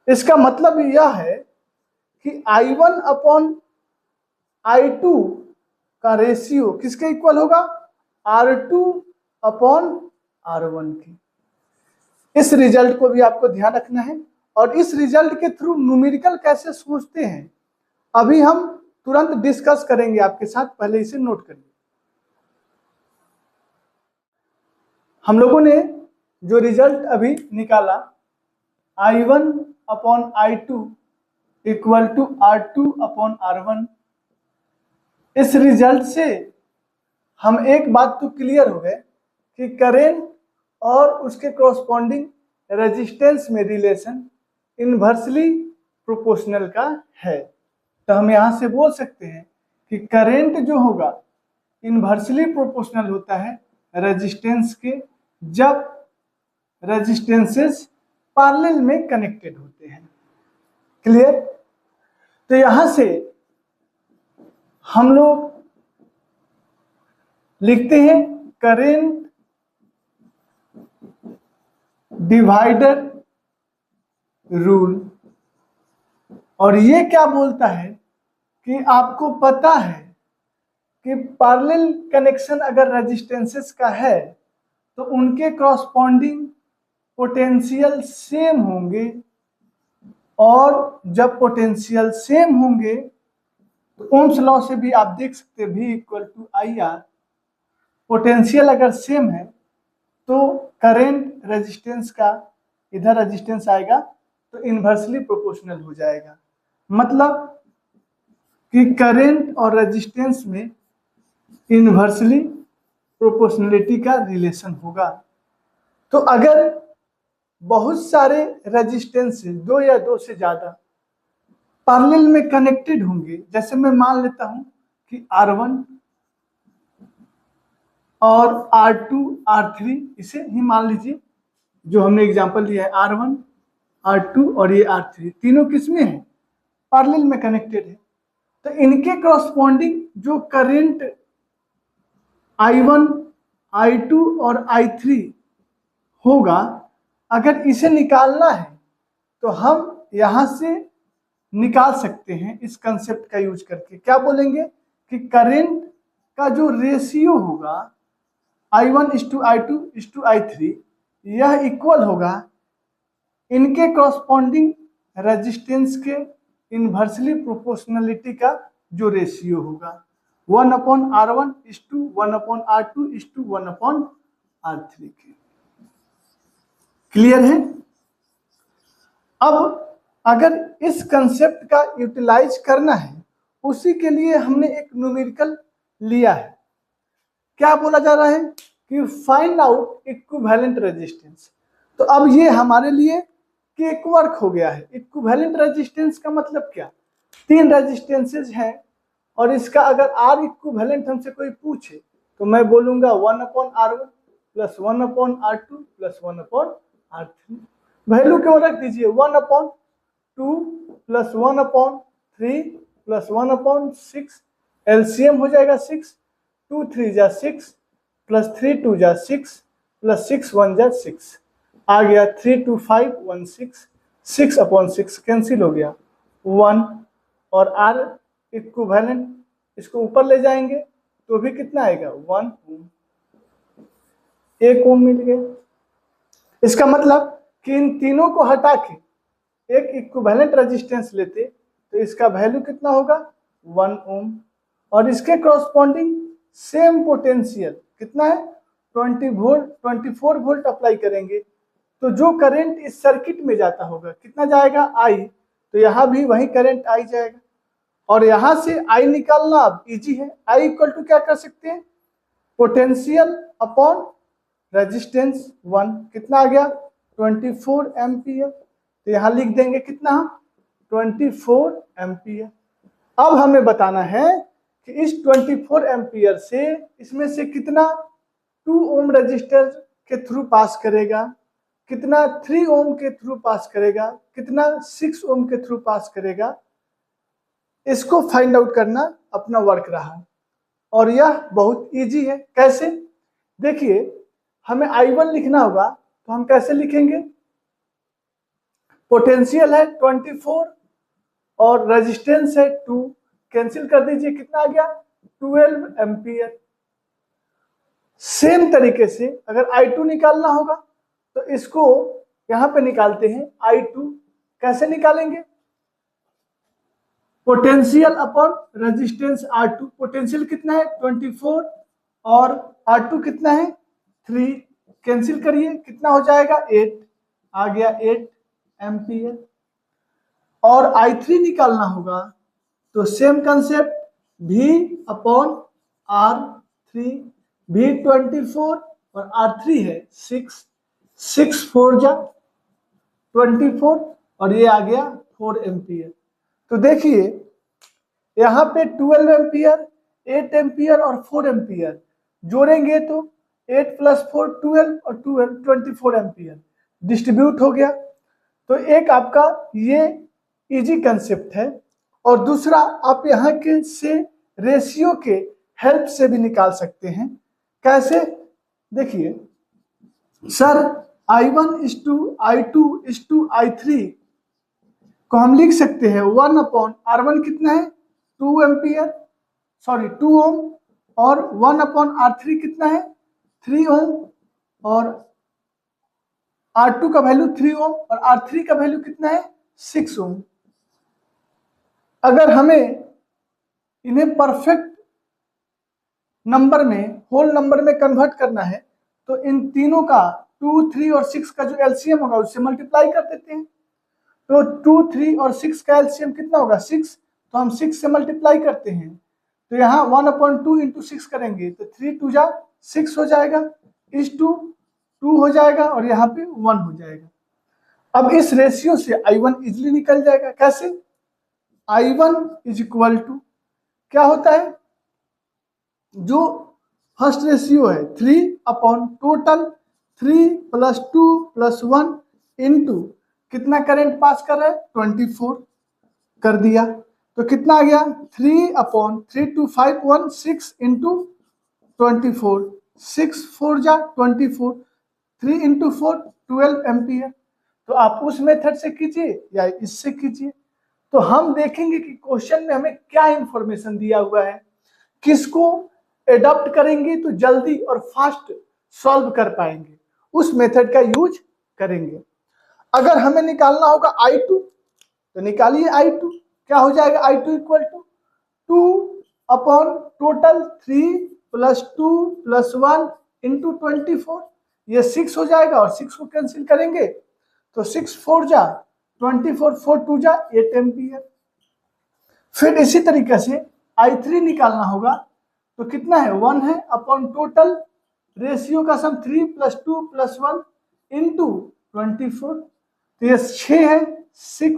इसका मतलब यह है कि I1 अपॉन I2 का रेशियो किसके इक्वल होगा, R2 अपॉन R1 की। इस रिजल्ट को भी आपको ध्यान रखना है, और इस रिजल्ट के थ्रू न्यूमेरिकल कैसे सोचते हैं अभी हम तुरंत डिस्कस करेंगे आपके साथ, पहले इसे नोट करिए। हम लोगों ने जो रिजल्ट अभी निकाला I1 upon I2 equal to R2 upon R1, इस रिजल्ट से हम एक बात तो क्लियर हो गए कि करेंट और उसके कॉरस्पॉन्डिंग रेजिस्टेंस में रिलेशन इनवर्सली प्रोपोर्शनल का है। तो हम यहाँ से बोल सकते हैं कि करेंट जो होगा इनवर्सली प्रोपोर्शनल होता है रेजिस्टेंस के, जब रेजिस्टेंसेस पैरेलल में कनेक्टेड होते हैं। क्लियर? तो यहां से हम लोग लिखते हैं करेंट डिवाइडर रूल, और ये क्या बोलता है कि आपको पता है कि पैरेलल कनेक्शन अगर रेजिस्टेंसेस का है तो उनके कॉरस्पॉन्डिंग पोटेंशियल सेम होंगे, और जब पोटेंशियल सेम होंगे तो ओम्स लॉ से भी आप देख सकते हैं V equal to IR। Potential अगर सेम है तो करंट रेजिस्टेंस का इधर रेजिस्टेंस आएगा तो इनवर्सली प्रोपोर्शनल हो जाएगा, मतलब कि करंट और रेजिस्टेंस में इनवर्सली प्रोपोर्शनलिटी का रिलेशन होगा। तो अगर बहुत सारे रेजिस्टेंसेस, दो या दो से ज्यादा पैरेलल में कनेक्टेड होंगे, जैसे मैं मान लेता हूं कि R1 और R2 R3, इसे ही मान लीजिए जो हमने एग्जांपल दिया है R1 R2 और ये R3, तीनों किसमें है, पैरेलल में कनेक्टेड है। तो इनके कॉरस्पॉन्डिंग जो करंट I1 I2 और I3 होगा, अगर इसे निकालना है तो हम यहां से निकाल सकते हैं इस कंसेप्ट का यूज करके। क्या बोलेंगे कि करंट का जो रेशियो होगा I1:I2:I3, यह इक्वल होगा इनके कॉरस्पॉन्डिंग रेजिस्टेंस के इनवर्सली प्रोपोर्शनलिटी का जो रेशियो होगा 1/R1:1/R2:1/R3 के। क्लियर है? अब अगर इस कंसेप्ट का यूटिलाइज करना है, उसी के लिए हमने एक न्यूमेरिकल लिया है। क्या बोला जा रहा है कि फाइंड आउट इक्विवेलेंट रेजिस्टेंस। तो अब ये हमारे लिए केक वर्क हो गया है। इक्विवेलेंट रेजिस्टेंस का मतलब क्या, तीन रेजिस्टेंसेज हैं और इसका अगर R इक्विवेलेंट हमसे कोई पूछे तो मैं बोलूंगा 1/R1 plus 1/R2 plus 1/R3। Value क्यों रख दीजिए, 1/2 प्लस 1/3 प्लस 1/6, एलसीएम हो जाएगा 6, 2 3 जा 6 प्लस 3 2 जा 6 प्लस 6 1 जा 6, आ गया 3 2 5 1 6, 6/6 कैंसिल हो गया 1, और R इक्विवेलेंट इसको ऊपर ले जाएंगे तो भी कितना आएगा 1 ओम, 1 ओम मिल गया। इसका मतलब कि इन तीनों को हटा के एक इक्विवेलेंट रेजिस्टेंस लेते तो इसका वैल्यू कितना होगा 1 ओम, और इसके कॉरस्पॉन्डिंग सेम पोटेंशियल कितना है 24 वोल्ट अप्लाई करेंगे तो जो करंट इस सर्किट में जाता होगा कितना जाएगा, आई, तो यहाँ भी वही करंट आई जाएगा। और यहाँ से आई निकालना अब इजी है। आई इक्वल टू क्या कर सकते हैं, पोटेंशियल अपॉन रेजिस्टेंस 1, कितना आ गया 24 एम्पियर, तो यहाँ लिख देंगे कितना हम 24 एम्पियर। अब हमें बताना है कि इस 24 एम्पियर से इसमें से कितना 2 ओम रजिस्टर के थ्रू पास करेगा, कितना 3 ओम के थ्रू पास करेगा, कितना 6 ओम के थ्रू पास करेगा, इसको फाइंड आउट करना अपना वर्क रहा। और यह बहुत इजी है। कैसे, देखिए हमें I1 लिखना होगा तो हम कैसे लिखेंगे, पोटेंशियल है 24 और रेजिस्टेंस है 2, कैंसिल कर दीजिए, कितना आ गया 12 एम्पियर। सेम तरीके से अगर I2 निकालना होगा तो इसको यहां पे निकालते हैं I2, कैसे निकालेंगे, potential upon resistance R2, potential कितना है 24 और R2 कितना है 3, कैंसिल करिए कितना हो जाएगा 8, आ गया 8 एम्पियर। और I3 निकालना होगा तो same concept, V upon R3, V 24 और R3 है 6, 6 4 जा 24 और ये आ गया 4 एम्पियर। तो देखिए यहाँ पे 12 एम्पियर, 8 एम्पियर और 4 एम्पियर जोड़ेंगे तो 8 + 4 12 और 12 24 एम्पियर डिस्ट्रीब्यूट हो गया। तो एक आपका ये इजी कंसेप्ट है। और दूसरा आप यहाँ के से रेशियो के हेल्प से भी निकाल सकते हैं। कैसे, देखिए सर I1:I2:I3 को हम लिख सकते हैं 1/R1 कितना है 2 एम्पियर, सॉरी 2 ओम, और 1/R3 कितना है 3 ओम, और R2 का वैल्यू 3 ओम और R3 का वैल्यू कितना है 6 ओम। अगर हमें इन्हें परफेक्ट नंबर में, होल नंबर में कन्वर्ट करना है तो इन तीनों का 2, 3 और 6 का जो एलसीएम होगा उससे मल्टीप्लाई कर देते हैं। तो 2, 3 और 6 का एलसीएम कितना होगा 6, तो हम 6 से मल्टीप्लाई करते हैं। तो यहाँ 1/2 × 6 करेंगे तो 3 2 जा 6 हो जाएगा, इस 2 हो जाएगा और यहाँ पे 1 हो जाएगा। अब इस रेशियो से I1 इजिली निकल जाएगा। कैसे, I1 = क्या होता है, जो फर्स्ट रेशियो है 3/टोटल 3 + 2 + 1 इंटू कितना करंट पास कर रहा है 24 कर दिया, तो कितना आ गया 3/32516 इंटू 24, 6 4 जा 24, 3 × 4 12 एम्पियर। तो आप उस मेथड से कीजिए या इससे कीजिए। तो हम देखेंगे कि क्वेश्चन में हमें क्या इंफॉर्मेशन दिया हुआ है, किसको एडॉप्ट करेंगे तो जल्दी और फास्ट सॉल्व कर पाएंगे, उस मेथड का यूज करेंगे। अगर हमें निकालना होगा I2 तो निकालिए I2, क्या हो जाएगा I2 = 2/टोटल 3 + 2 + 1 इंटू 24, ये 6 हो जाएगा और 6 को कैंसिल करेंगे तो 6 4 जा 24, 4 2 जा 8 एम्पियर। फिर इसी तरीके से I3 निकालना होगा तो कितना है 1 है अपॉन टोटल रेशियो का सम 3 + 2 + 1 इंटू 24, तो ये 6 है, 6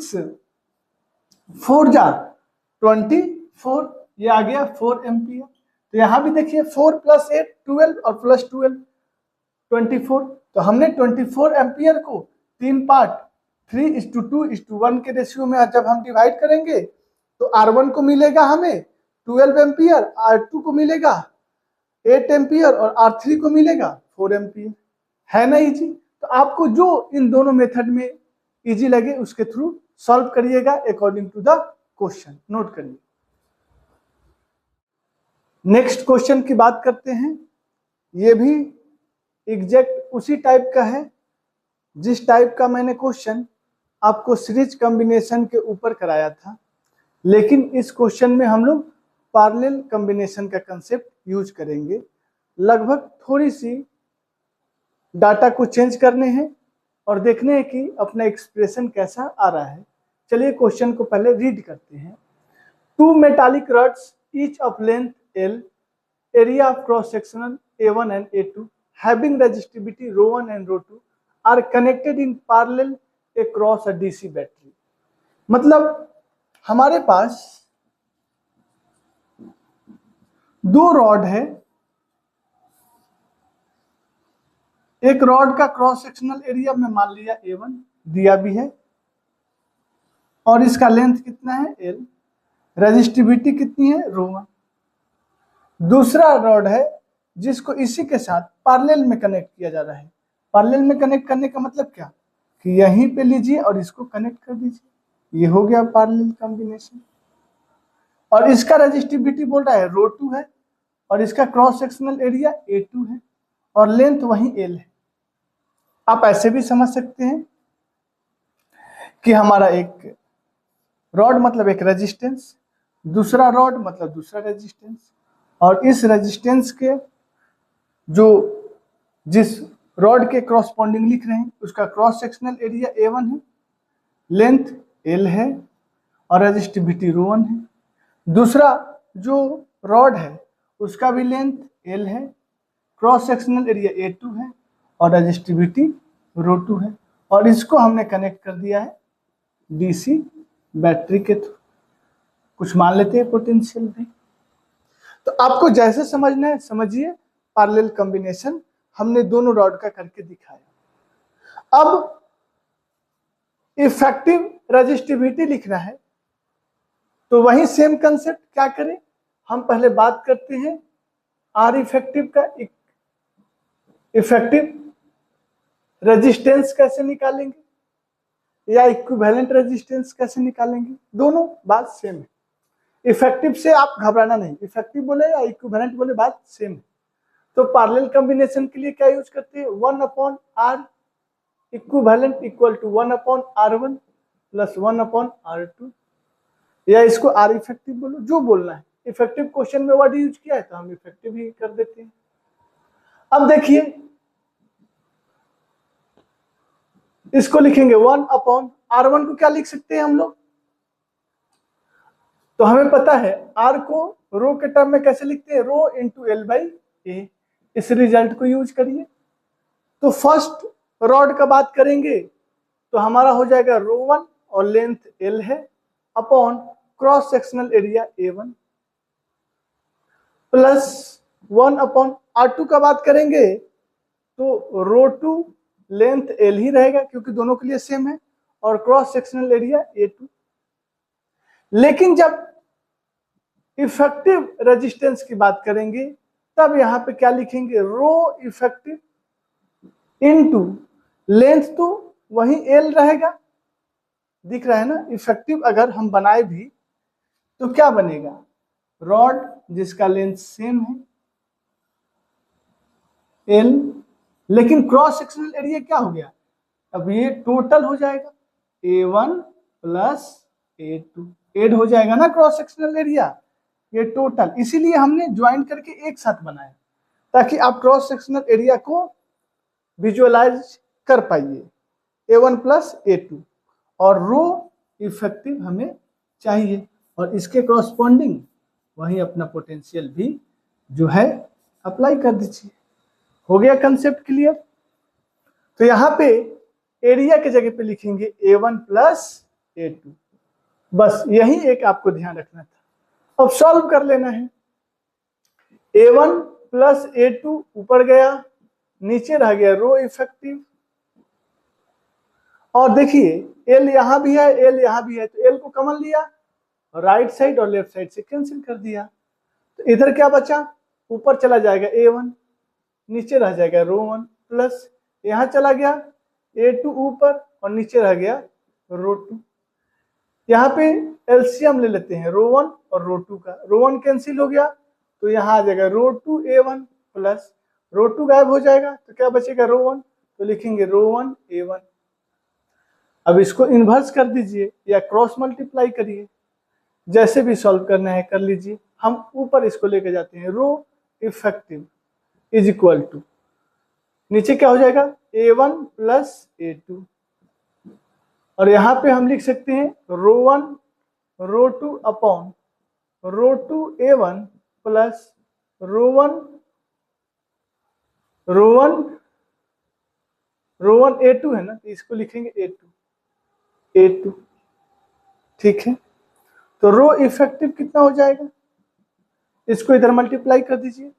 4 जा 24, ये आ गया 4 एम्पियर। तो यहाँ भी देखिए 4 + 8 12 और +12 24, तो हमने 24 एम्पियर को 3 पार्ट 3:2:1 के रेशियो में जब हम डिवाइड करेंगे तो R1 को मिलेगा हमें 12 एम्पियर, R2 को मिलेगा 8 एम्पियर और R3 को मिलेगा 4 एम्पियर। है ना इजी। तो आपको जो इन दोनों मेथड में इजी लगे उसके थ्रू सॉल्व करिएगा according to the question. Note करिए। नेक्स्ट क्वेश्चन की बात करते हैं। ये भी एग्जैक्ट उसी टाइप का है जिस टाइप का मैंने क्वेश्चन आपको सीरीज कॉम्बिनेशन के ऊपर कराया था, लेकिन इस क्वेश्चन में हम लोग पैरेलल कॉम्बिनेशन का कंसेप्ट यूज करेंगे। लगभग थोड़ी सी डाटा को चेंज करने हैं और देखने हैं कि अपना एक्सप्रेशन कैसा आ रहा है। चलिए क्वेश्चन को पहले रीड करते हैं। Two metallic rods each of length L, area of cross sectional A1 and A2 having resistivity ρ1 and ρ2 are connected in parallel across a DC battery। मतलब हमारे पास दो रॉड है, एक रॉड का क्रॉस सेक्शनल एरिया में मान लिया A1 दिया भी है और इसका लेंथ कितना है L, रेजिस्टिविटी कितनी है ρ1। दूसरा रॉड है जिसको इसी के साथ पैरेलल में कनेक्ट किया जा रहा है। पैरेलल में कनेक्ट करने का मतलब क्या कि यहीं पे लीजिए और इसको कनेक्ट कर दीजिए, ये हो गया पैरेलल कॉम्बिनेशन। और इसका रेजिस्टिविटी बोल रहा है ρ2 है और इसका क्रॉस सेक्शनल एरिया A2 है और लेंथ वहीं L है। आप ऐसे भी समझ सकते हैं कि हमारा एक रॉड मतलब एक रेजिस्टेंस, दूसरा रॉड मतलब दूसरा रेजिस्टेंस, और इस रेजिस्टेंस के जो जिस रॉड के क्रॉसपोंडिंग लिख रहे हैं उसका क्रॉस सेक्शनल एरिया A1 है, लेंथ L है और रेजिस्टिविटी ρ1 है। दूसरा जो रॉड है उसका भी लेंथ L है, क्रॉस सेक्शनल एरिया A2 है और रेजिस्टिविटी ρ2 है। और इसको हमने कनेक्ट कर दिया है डीसी बैटरी के थ्रू। कुछ मान लेते हैं पोटेंशियल भी। तो आपको जैसे समझना है समझिए। पैरेलल कॉम्बिनेशन हमने दोनों रॉड का करके दिखाया। अब इफेक्टिव रेजिस्टिविटी लिखना है तो वही सेम कंसेप्ट क्या करें, हम पहले बात करते हैं आर इफेक्टिव का। इफेक्टिव रेजिस्टेंस कैसे निकालेंगे या इक्विवेलेंट रेजिस्टेंस कैसे निकालेंगे, दोनों बात सेम है। इफेक्टिव से आप घबराना नहीं, इफेक्टिव बोले या इक्विवेलेंट बोले बात सेम है। तो पैरेलल कॉम्बिनेशन के लिए क्या यूज करते हैं, 1/R equivalent equal to 1/R1 plus 1/R2, या इसको आर इफेक्टिव बोलो, जो बोलना है। इफेक्टिव क्वेश्चन में वर्ड यूज किया है तो हम इफेक्टिव ही कर देते हैं। अब देखिए इसको लिखेंगे 1/R1 को क्या लिख सकते हैं हम लोग, तो हमें पता है R को रो के टर्म में कैसे लिखते हैं, रो इंटू L/A। इस रिजल्ट को यूज करिए। तो फर्स्ट रॉड का बात करेंगे तो हमारा हो जाएगा ρ1 और लेंथ L है upon cross sectional area A1 plus 1/R2 का बात करेंगे तो ρ2 लेंथ L ही रहेगा क्योंकि दोनों के लिए सेम है और क्रॉस सेक्शनल एरिया A2। लेकिन जब इफेक्टिव रेजिस्टेंस की बात करेंगे तब यहां पे क्या लिखेंगे, रो इफेक्टिव इनटू लेंथ, तो वही L रहेगा, दिख रहा है ना। इफेक्टिव अगर हम बनाए भी तो क्या बनेगा, रॉड जिसका लेंथ सेम है L, लेकिन क्रॉस सेक्शनल एरिया क्या हो गया, अब ये टोटल हो जाएगा A1 प्लस A2, एड हो जाएगा ना क्रॉस सेक्शनल एरिया, ये टोटल। इसीलिए हमने ज्वाइन करके एक साथ बनाया ताकि आप क्रॉस सेक्शनल एरिया को विजुअलाइज कर पाइए। A1 प्लस A2 और रो इफेक्टिव हमें चाहिए और इसके क्रॉसपोंडिंग वही अपना पोटेंशियल भी जो है अप्लाई कर दीजिए। हो गया कंसेप्ट क्लियर। तो यहाँ पे एरिया के जगह पे लिखेंगे A1 प्लस A2, बस यही एक आपको ध्यान रखना था। अब सॉल्व कर लेना है। A1 प्लस A2 ऊपर गया, नीचे रह गया रो इफेक्टिव, और देखिए L यहाँ भी है L यहाँ भी है, तो L को कॉमन लिया, राइट साइड और लेफ्ट साइड से कैंसिल कर दिया, तो इधर क्या बचा, ऊपर चला जाएगा A1, नीचे रह जाएगा ρ1 प्लस यहाँ चला गया A2 ऊपर और नीचे रह गया ρ2। यहाँ पे एलसीएम ले लेते हैं ρ1 और ρ2 का, ρ1 कैंसिल हो गया तो यहाँ आ जाएगा ρ2 A1 प्लस ρ2 गायब हो जाएगा तो क्या बचेगा ρ1, तो लिखेंगे ρ1 A1। अब इसको इन्वर्स कर दीजिए या क्रॉस मल्टीप्लाई करिए, जैसे भी सॉल्व करना है कर लीजिए। हम ऊपर इसको लेके जाते हैं, रो इफेक्टिव इज इक्वल टू नीचे क्या हो जाएगा A1 प्लस A2, और यहाँ पे हम लिख सकते हैं ρ1 ρ2 अपॉन ρ2 A1 प्लस ρ1 A2 है ना, तो इसको लिखेंगे A2। ठीक है, तो रो इफेक्टिव कितना हो जाएगा, इसको इधर मल्टीप्लाई कर दीजिए,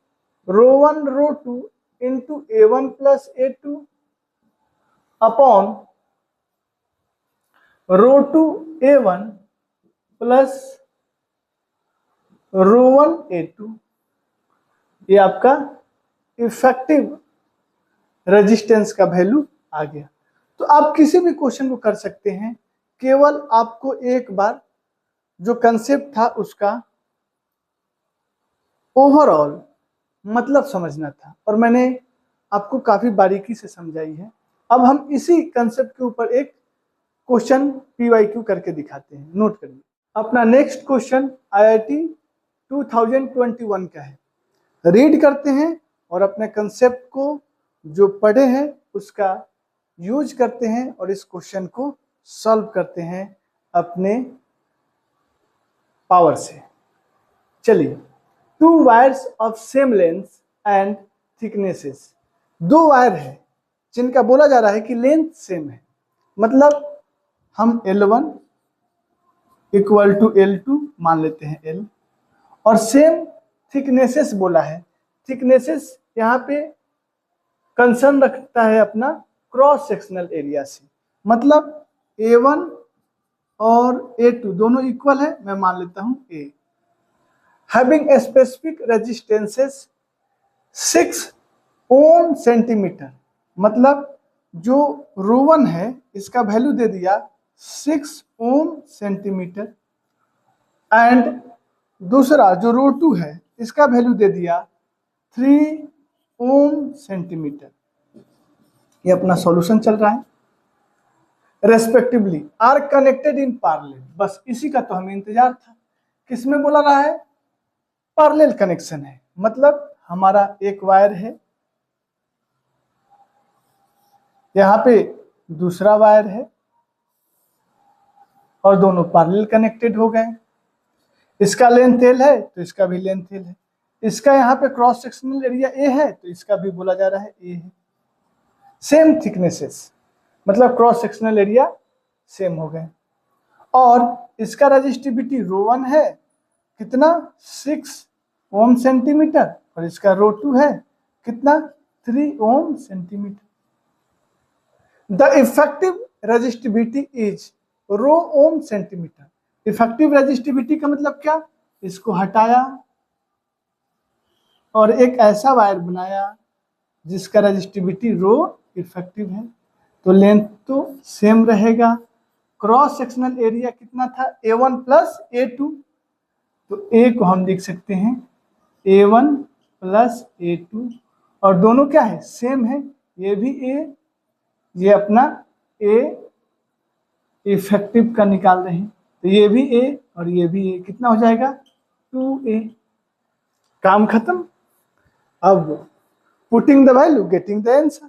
ρ1 ρ2 into A1 plus A2 upon ρ2 A1 plus ρ1 A2। ये आपका इफेक्टिव रेजिस्टेंस का वैल्यू आ गया। तो आप किसी भी क्वेश्चन को कर सकते हैं, केवल आपको एक बार जो कंसेप्ट था उसका ओवरऑल मतलब समझना था, और मैंने आपको काफी बारीकी से समझाई है। अब हम इसी कंसेप्ट के ऊपर एक क्वेश्चन PYQ करके दिखाते हैं, नोट करिए। अपना नेक्स्ट क्वेश्चन IIT 2021 का है। रीड करते हैं और अपने कंसेप्ट को जो पढ़े हैं उसका यूज करते हैं और इस क्वेश्चन को सॉल्व करते हैं अपने पावर से। चलिए, 2 wires of same length and thicknesses, 2 wire है जिनका बोला जा रहा है कि लेंथ सेम है, मतलब हम L1 इक्वल टू L2 मान लेते हैं L, और सेम थिकनेसेस बोला है। थिकनेसेस यहाँ पे कंसर्न रखता है अपना क्रॉस सेक्शनल एरिया से, मतलब A1 और A2 दोनों इक्वल है, मैं मान लेता हूं A। Having specific resistances 6 ohm centimetre, मतलब जो ρ1 है इसका वैल्यू दे दिया 6 ओम सेंटीमीटर, एंड दूसरा जो ρ2 है इसका वैल्यू दे दिया 3 ओम सेंटीमीटर। ये अपना सॉल्यूशन चल रहा है। Respectively are connected in parallel, बस इसी का तो हमें इंतजार था। किसमें बोला रहा है, पैरेलल कनेक्शन है, मतलब हमारा एक वायर है, यहाँ पे दूसरा वायर है, और दोनों पैरेलल कनेक्टेड हो गए। इसका लेंथ L है तो इसका भी लेंथ L है, इसका यहाँ पे क्रॉस सेक्शनल एरिया A है तो इसका भी बोला जा रहा है A है। सेम थिकनेसेस, मतलब क्रॉस सेक्शनल एरिया सेम हो गए, और इसका रेजिस्टिविटी ρ1 है कितना 6 ओम सेंटीमीटर, और इसका ρ2 है कितना 3 ohm centimetre. The effective resistivity is ρ ohm centimetre. Effective resistivity का मतलब क्या, इसको हटाया और एक ऐसा वायर बनाया जिसका रेजिस्टिविटी ρ इफेक्टिव है, तो लेंथ तो सेम रहेगा। क्रॉस सेक्शनल एरिया कितना था A1 प्लस A2, तो A को हम लिख सकते हैं A1 प्लस A2, और दोनों क्या है सेम है, ये भी A, ये अपना A इफेक्टिव का निकाल रहे हैं, तो ये भी A और ये भी A, कितना हो जाएगा 2A। काम खत्म। अब putting the value getting the answer.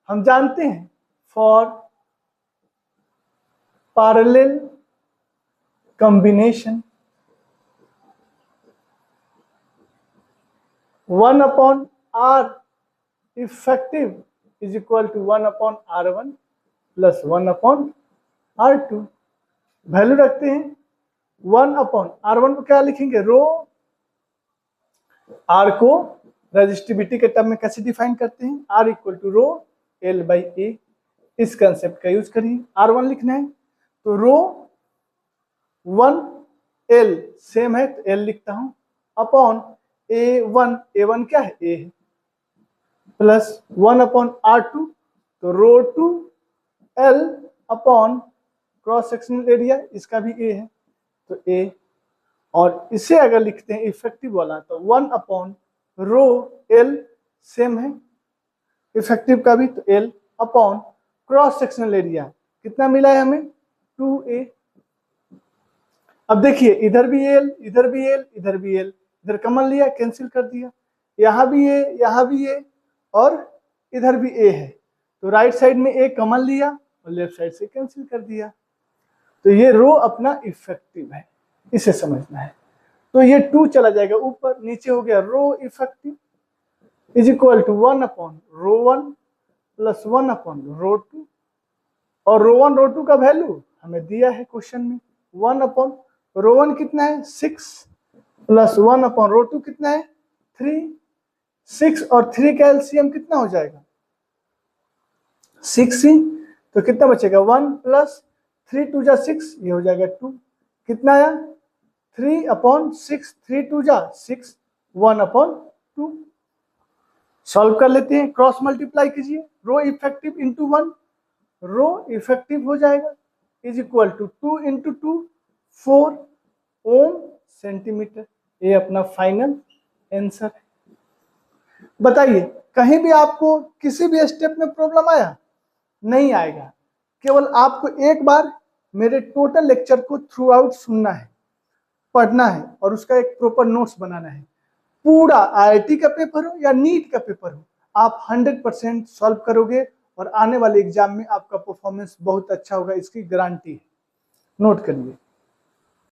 हम जानते हैं for parallel combination 1/R effective is equal to 1/R1 plus 1/R2। Value रखते हैं 1/R1 को क्या लिखेंगे रो, R को रेजिस्टिविटी के टर्म में कैसे डिफाइन करते हैं, R equal to rho L by A। इस कंसेप्ट का यूज करिए। R1 लिखना है तो रो 1 L सेम है तो L लिखता हूं, अपॉन A1 क्या है A है, प्लस 1/R2 तो रो 2 L upon cross sectional area इसका भी A है तो A, और इसे अगर लिखते हैं इफेक्टिव वाला तो 1/रो L सेम है, इफेक्टिव का भी तो L upon cross sectional area कितना मिला है हमें 2A। अब देखिए इधर भी L इधर भी L इधर भी L, इधर कॉमन लिया कैंसिल कर दिया, यहाँ भी A यहाँ भी A और इधर भी a है, तो राइट साइड में a कॉमन लिया और लेफ्ट साइड से कैंसिल कर दिया, तो ये रो अपना इफेक्टिव है, इसे समझना है। तो ये 2 चला जाएगा ऊपर, नीचे हो गया rho effective is equal to 1 upon rho 1 plus 1 upon rho 2, और रो 1 रो 2 का वैल्यू हमें दिया है क्वेश्चन में, 1 अपॉन रो 1 कितना है 6 प्लस 1 अपॉन रो 2 कितना है 3, 6 और 3 का एलसीएम कितना हो जाएगा 6 ही, तो कितना बचेगा 1 प्लस 3 2 जा 6, ये हो जाएगा 2, कितना आया 3 अपॉन 6, 3 2 जा 6, 1 अपॉन 2। सॉल्व कर लेते हैं, क्रॉस मल्टीप्लाई कीजिए, rho effective into 1, rho effective हो जाएगा is equal to 2 into 2 4 ohm centimetre. ये अपना फाइनल आंसर है। बताइए कहीं भी आपको किसी भी स्टेप में प्रॉब्लम आया? नहीं आएगा, केवल आपको एक बार मेरे टोटल लेक्चर को थ्रू आउट सुनना है, पढ़ना है और उसका एक प्रॉपर नोट्स बनाना है। पूरा आईआईटी का पेपर हो या नीट का पेपर हो, आप 100% सॉल्व करोगे और आने वाले एग्जाम में आपका परफॉर्मेंस बहुत अच्छा होगा, इसकी गारंटी है। नोट करिए।